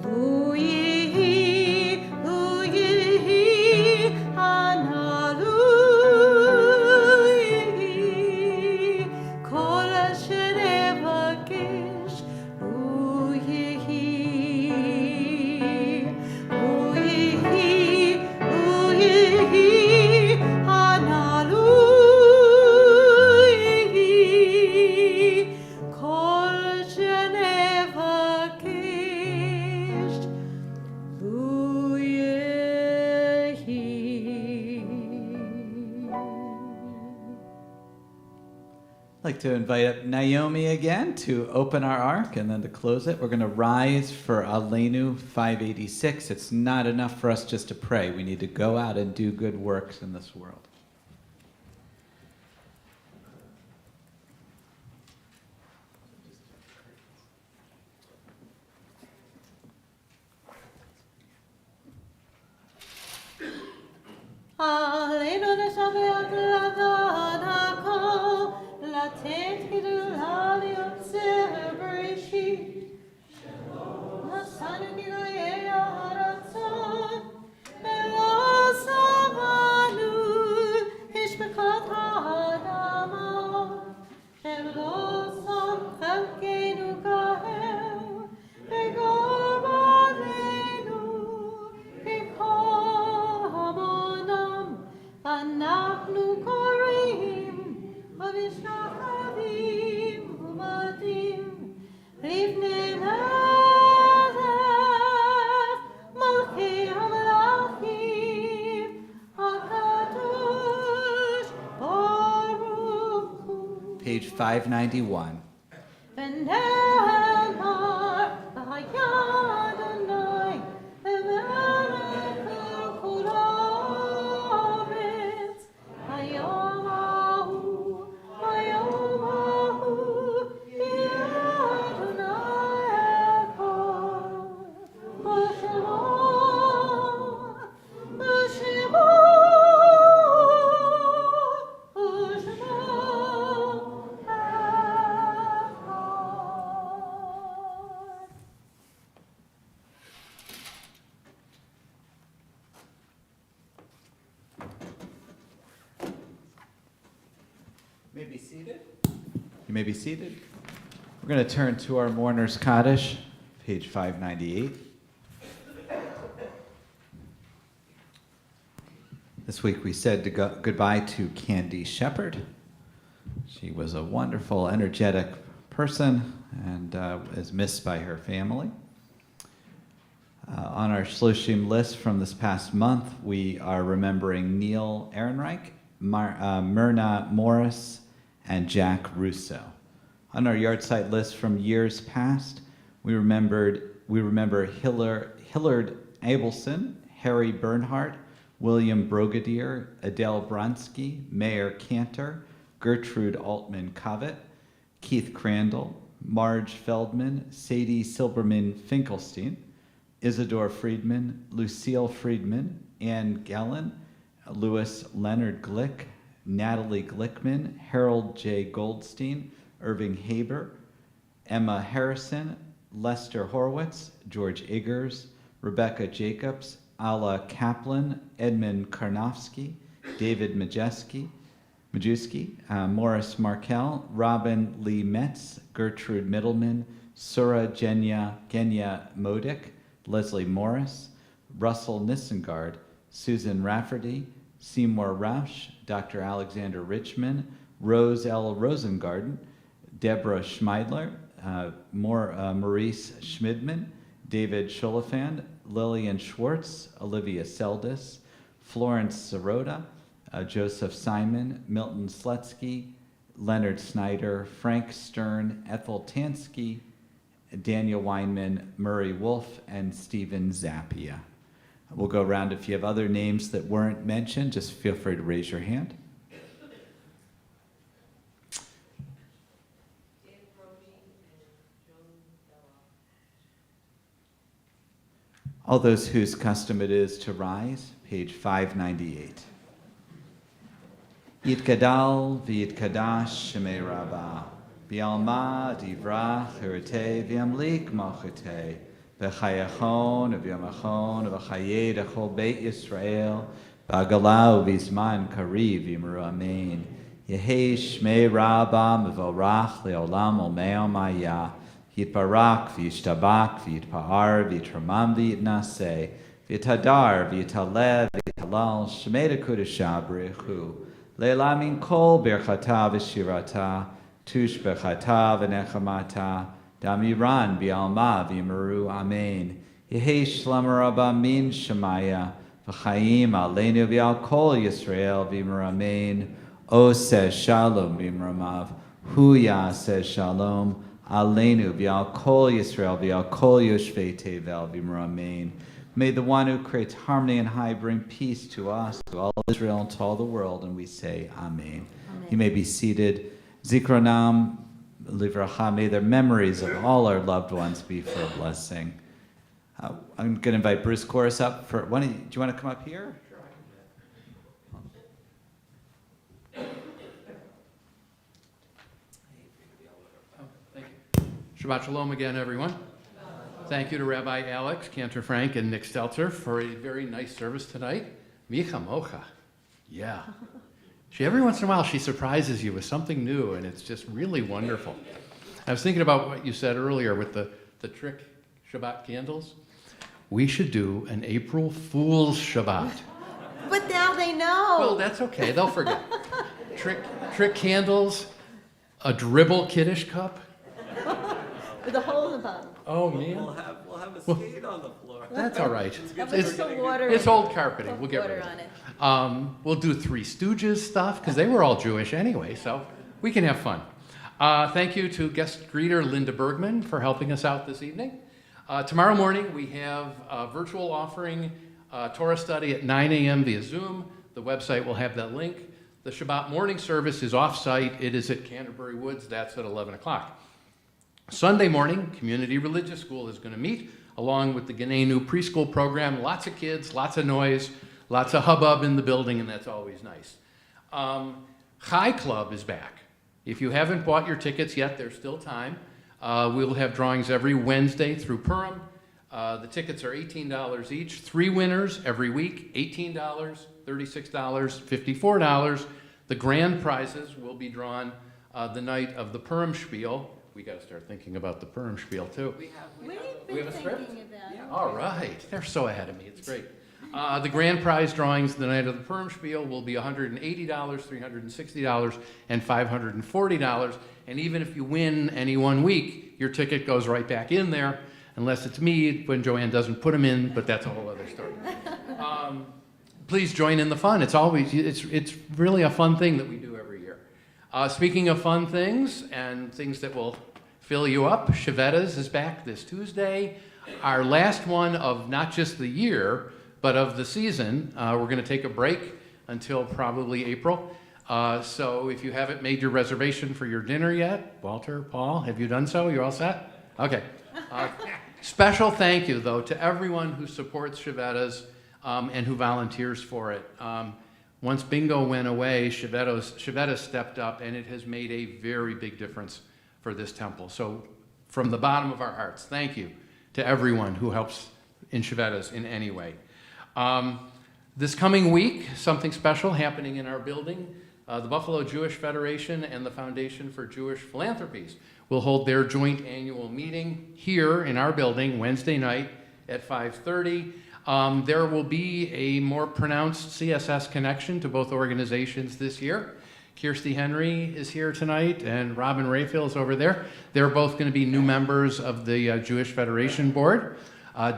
Lu Yihi, Lu Yihi, Ana Lu Yihi, Kol shenevakesh Lu Yihi, Lu Yihi, Lu Yihi, Ana Lu Yihi, Kol shenevakesh Lu Yehi.
I'd like to invite up Naomi again to open our ark, and then to close it, we're going to rise for Aleinu 586. It's not enough for us just to pray. We need to go out and do good works in this world.
עלינו לשבח לדעת הכל, לתת גדולה ליוצר בראשית. נשאנו גילויי הרצון, ולא שבענו השפחת האדמה, שלא שם חלקנו כהם, וגור עלינו ככל המונם. אנחנו קוראים ומשתחווים ומדים לפני מלך מלכי המלכים הקדוש ברוך הוא.
Page 591.
ונאמר והיה
seated. You may be seated. We're going to turn to our Mourner's Kaddish, page 598. This week we said goodbye to Candy Shepherd. She was a wonderful, energetic person and is missed by her family. On our Shloshim list from this past month, we are remembering Neil Ehrenreich, Myrna Morris, and Jack Russo. On our yard site list from years past, we remember Hillard Abelson, Harry Bernhardt, William Brogadier, Adele Bronsky, Mayor Cantor, Gertrude Altman-Covet, Keith Crandall, Marge Feldman, Sadie Silberman Finkelstein, Isidore Friedman, Lucille Friedman, Ann Gellin, Louis Leonard Glick, Natalie Glickman, Harold J. Goldstein, Irving Haber, Emma Harrison, Lester Horowitz, George Eggers, Rebecca Jacobs, Alla Kaplan, Edmund Karnofsky, David Majewski, Morris Robin Lee Metz, Gertrude Middleman, Sura Genya Modik, Leslie Morris, Russell Nissengard, Susan Rafferty, Seymour Rausch, Dr. Alexander Richman, Rose L. Rosengarten, Deborah Schmeidler, Maurice Schmidman, David Schulafand, Lillian Schwartz, Olivia Seldis, Florence Sirota, Joseph Simon, Milton Slutsky, Leonard Snyder, Frank Stern, Ethel Tansky, Daniel Weinman, Murray Wolf, and Stephen Zappia. We'll go around. If you have other names that weren't mentioned, just feel free to raise your hand. All those whose custom it is to rise, page 598. Yitgadal v'yitkadash shemei rabbah, v'yalma divrach hirtei v'yamlik malchutei, v'chayachon v'yamachon v'chayei dechol beit Yisrael, v'agalau v'zman kariv v'yimru amen. Yehei shmei rabbah mevorach le'olam olmeo maya, Yitbarak v'yishtabak v'yitpa'ar v'yitramam v'yitnaseh, v'yitadar v'yitalev v'yitalal shmei dekudashah b'rechu, Leila min kol berchata v'shirata, tush berchata v'nechamata, damiran v'alma v'yimaru amen. Yehei shlam rabba min shemaya, v'chaim aleinu v'al kol Yisrael v'yimaru amen. O says shalom v'yimramav, huya says shalom, aleinu v'al kol Yisrael v'al kol yoshvei tevel v'yimaru amen. May the one who creates harmony and high bring peace to us, to all Israel, and to all the world, and we say Amen. Amen. You may be seated. Zikronam livracha, may their memories of all our loved ones be for a blessing. I'm going to invite Bruce Chorus up. Do you want to come up here?
Thank you. Shabbat Shalom again, everyone. Thank you to Rabbi Alex, Cantor Frank, and Nick Stelter for a very nice service tonight. Micha Mocha. Yeah. Every once in a while, she surprises you with something new, and it's just really wonderful. I was thinking about what you said earlier with the trick Shabbat candles. We should do an April Fool's Shabbat.
But now they know.
Well, that's okay. They'll forget. Trick candles, a dribble Kiddush cup.
With a hole in the bottom.
Oh, man.
We'll have a skate on the floor.
That's all right.
It's
old carpeting. We'll get rid of it. We'll do Three Stooges stuff, because they were all Jewish anyway, so we can have fun. Thank you to guest greeter Linda Bergman for helping us out this evening. Tomorrow morning, we have a virtual offering, Torah study at 9 a.m. via Zoom. The website will have that link. The Shabbat morning service is off-site. It is at Canterbury Woods. That's at 11 o'clock. Sunday morning, Community Religious School is going to meet, along with the Genenu preschool program. Lots of kids, lots of noise, lots of hubbub in the building, and that's always nice. Chai Club is back. If you haven't bought your tickets yet, there's still time. We'll have drawings every Wednesday through Purim. The tickets are $18 each. 3 winners every week, $18, $36, $54. The grand prizes will be drawn the night of the Purim Spiel. We got to start thinking about the Purim Spiel too.
We've
We have
been
a script?
thinking of that.
Yeah, all right. They're so ahead of me. It's great. The grand prize drawings the night of the Purim Spiel will be $180, $360, and $540. And even if you win any one week, your ticket goes right back in there, unless it's me when Joanne doesn't put them in, but that's a whole other story. Please join in the fun. It's really a fun thing that we do every year. Speaking of fun things and things that will fill you up, Shabbat is back this Tuesday. Our last one of not just the year, but of the season. We're going to take a break until probably April. So if you haven't made your reservation for your dinner yet, Walter, Paul, have you done so? You're all set? Okay. Special thank you, though, to everyone who supports Shabbat and who volunteers for it. Once bingo went away, Shabbat stepped up, and it has made a very big difference for this temple. So from the bottom of our hearts, thank you to everyone who helps in Shabbat in any way. This coming week, something special happening in our building. The Buffalo Jewish Federation and the Foundation for Jewish Philanthropies will hold their joint annual meeting here in our building Wednesday night at 5:30. There will be a more pronounced CSS connection to both organizations this year. Kirsty Henry is here tonight, and Robin Rayfield is over there. They're both going to be new members of the Jewish Federation Board.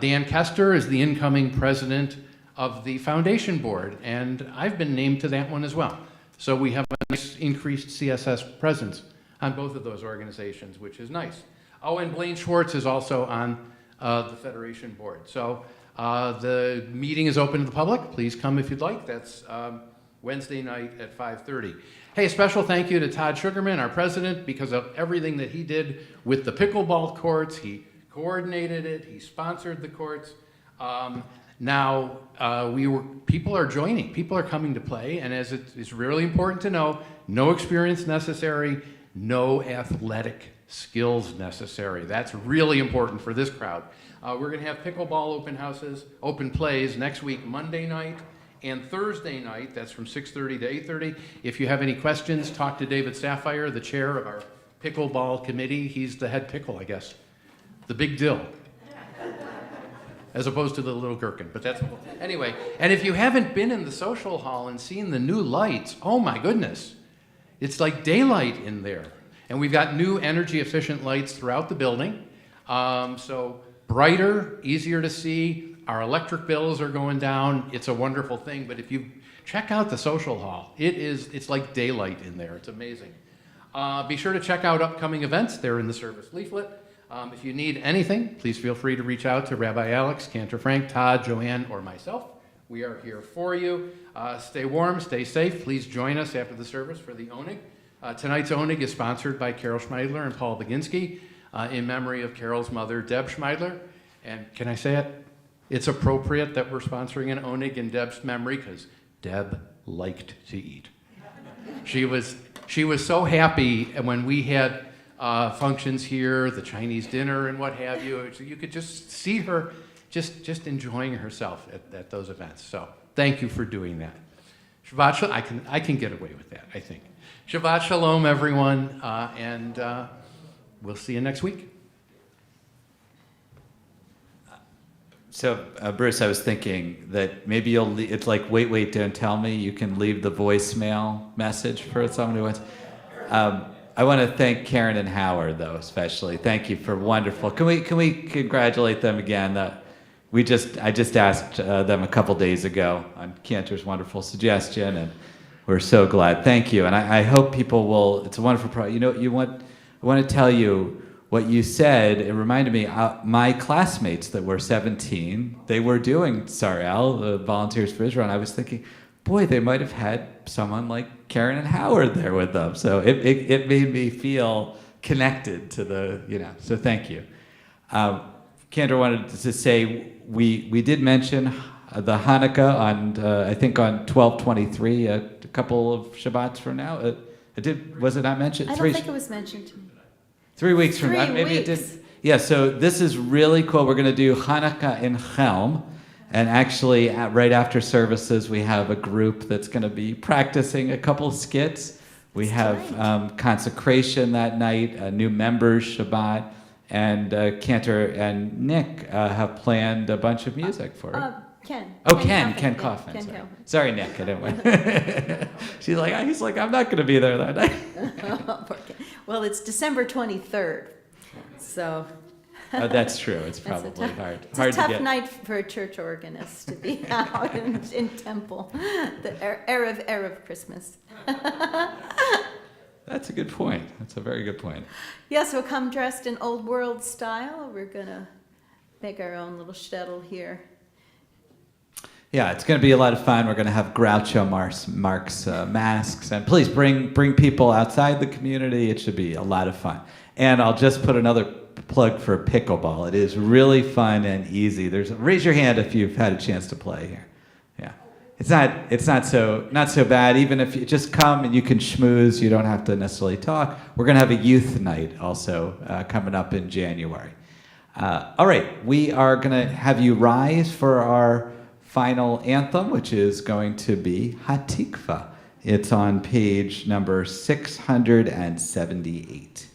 Dan Kester is the incoming president of the Foundation Board, and I've been named to that one as well. So we have a nice increased CSS presence on both of those organizations, which is nice. Oh, and Blaine Schwartz is also on the Federation Board. So the meeting is open to the public. Please come if you'd like. That's Wednesday night at 5:30. Hey, a special thank you to Todd Sugarman, our president, because of everything that he did with the pickleball courts. He coordinated it. He sponsored the courts. Now, people are joining. People are coming to play, and as it's really important to know, no experience necessary, no athletic skills necessary. That's really important for this crowd. We're going to have pickleball open plays next week, Monday night and Thursday night. That's from 6:30 to 8:30. If you have any questions, talk to David Sapphire, the chair of our pickleball committee. He's the head pickle, I guess. The big dill. As opposed to the little gherkin, but that's anyway. And if you haven't been in the social hall and seen the new lights, oh my goodness, it's like daylight in there. And we've got new energy efficient lights throughout the building. So brighter, easier to see. Our electric bills are going down. It's a wonderful thing. But if you check out the social hall, it's like daylight in there. It's amazing. Be sure to check out upcoming events. They're in the service leaflet. If you need anything, please feel free to reach out to Rabbi Alex, Cantor Frank, Todd, Joanne, or myself. We are here for you. Stay warm, stay safe. Please join us after the service for the Onig. Tonight's Onig is sponsored by Carol Schmeidler and Paul Baginski in memory of Carol's mother, Deb Schmeidler. And can I say it? It's appropriate that we're sponsoring an Onig in Deb's memory because Deb liked to eat. She was so happy when we had functions here, the Chinese dinner and what have you. So you could just see her just enjoying herself at those events. So thank you for doing that. Shabbat Shalom. I can get away with that, I think. Shabbat Shalom, everyone, and we'll see you next week.
So, Bruce, I was thinking that maybe it's like, wait, don't tell me. You can leave the voicemail message for someone who wants. I want to thank Karen and Howard, though, especially. Thank you for wonderful. Can we congratulate them again? I just asked them a couple days ago on Cantor's wonderful suggestion, and we're so glad. Thank you, and I hope people will. It's a wonderful project. I want to tell you what you said. It reminded me, my classmates that were 17, they were doing Sarel, the Volunteers for Israel, and I was thinking, boy, they might have had someone like Karen and Howard there with them. So it made me feel connected to so thank you. Cantor wanted to say, we did mention the Hanukkah on, I think on 12/23, a couple of Shabbats from now. Was it not mentioned?
I don't think it was mentioned to me.
3 weeks from now, maybe it did. Yeah, so this is really cool. We're going to do Hanukkah in Chelm. And actually, right after services, we have a group that's going to be practicing a couple of skits We have consecration that night, new members Shabbat, and Cantor and Nick have planned a bunch of music for it.
Ken.
Ken Kaufman. Sorry, Nick, I didn't win. He's like, I'm not going to be there that night.
Poor Ken. Well, it's December 23rd, so.
Oh, that's true. It's probably hard.
It's a tough night for a church organist to be out in temple. The Erev Christmas.
That's a good point. That's a very good point.
Yes, we'll come dressed in old world style. We're going to make our own little shtetl here.
Yeah, it's going to be a lot of fun. We're going to have Groucho Marx masks. And please bring people outside the community. It should be a lot of fun. And I'll just put another plug for pickleball. It is really fun and easy. Raise your hand if you've had a chance to play here. Yeah. It's not so bad. Even if you just come and you can schmooze, you don't have to necessarily talk. We're going to have a youth night also coming up in January. All right, we are going to have you rise for our final anthem, which is going to be Hatikva. It's on page number 678.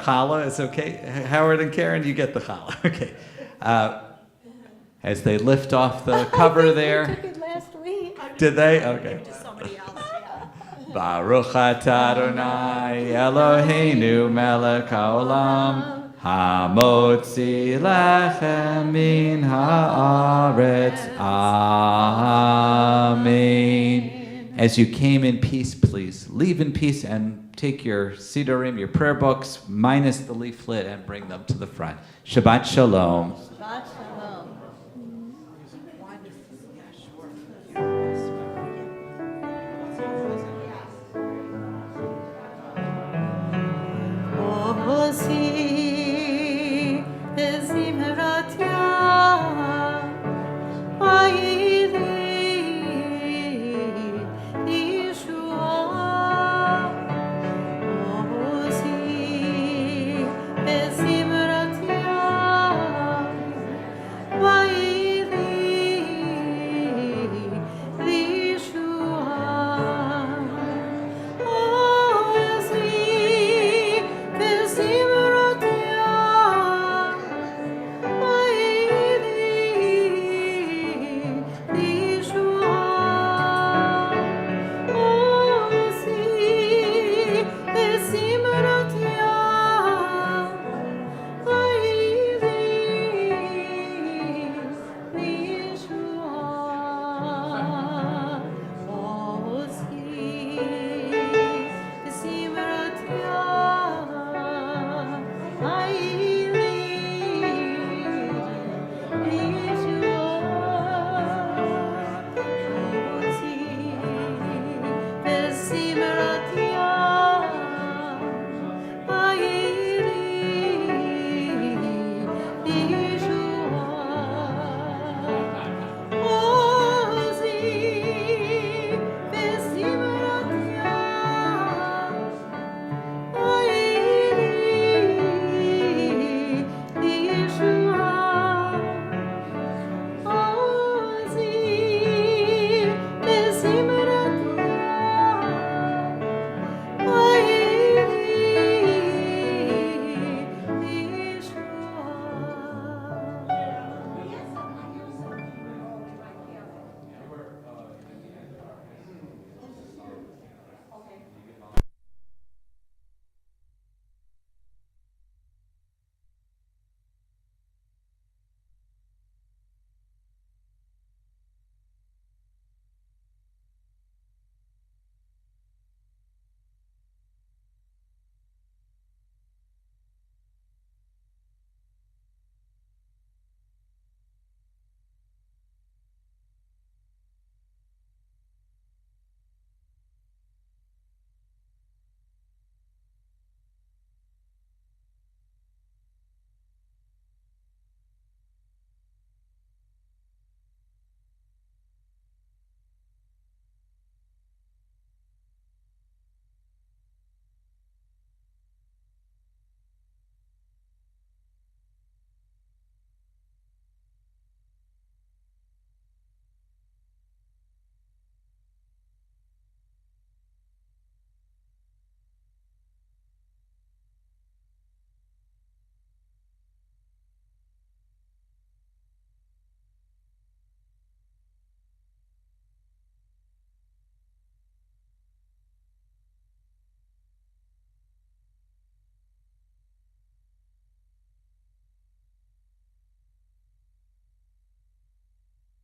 Challah is okay. Howard and Karen, you get the challah. Okay. As they lift off the cover there.
They took it last week.
Did they? Okay.
Somebody else, yeah.
Baruch atah Adonai Eloheinu melech haolam hamotzi lechem min haaretz. Amen. As you came in peace, please leave in peace and take your sidurim, your prayer books, minus the leaflet, and bring them to the front. Shabbat shalom.
Shabbat shalom.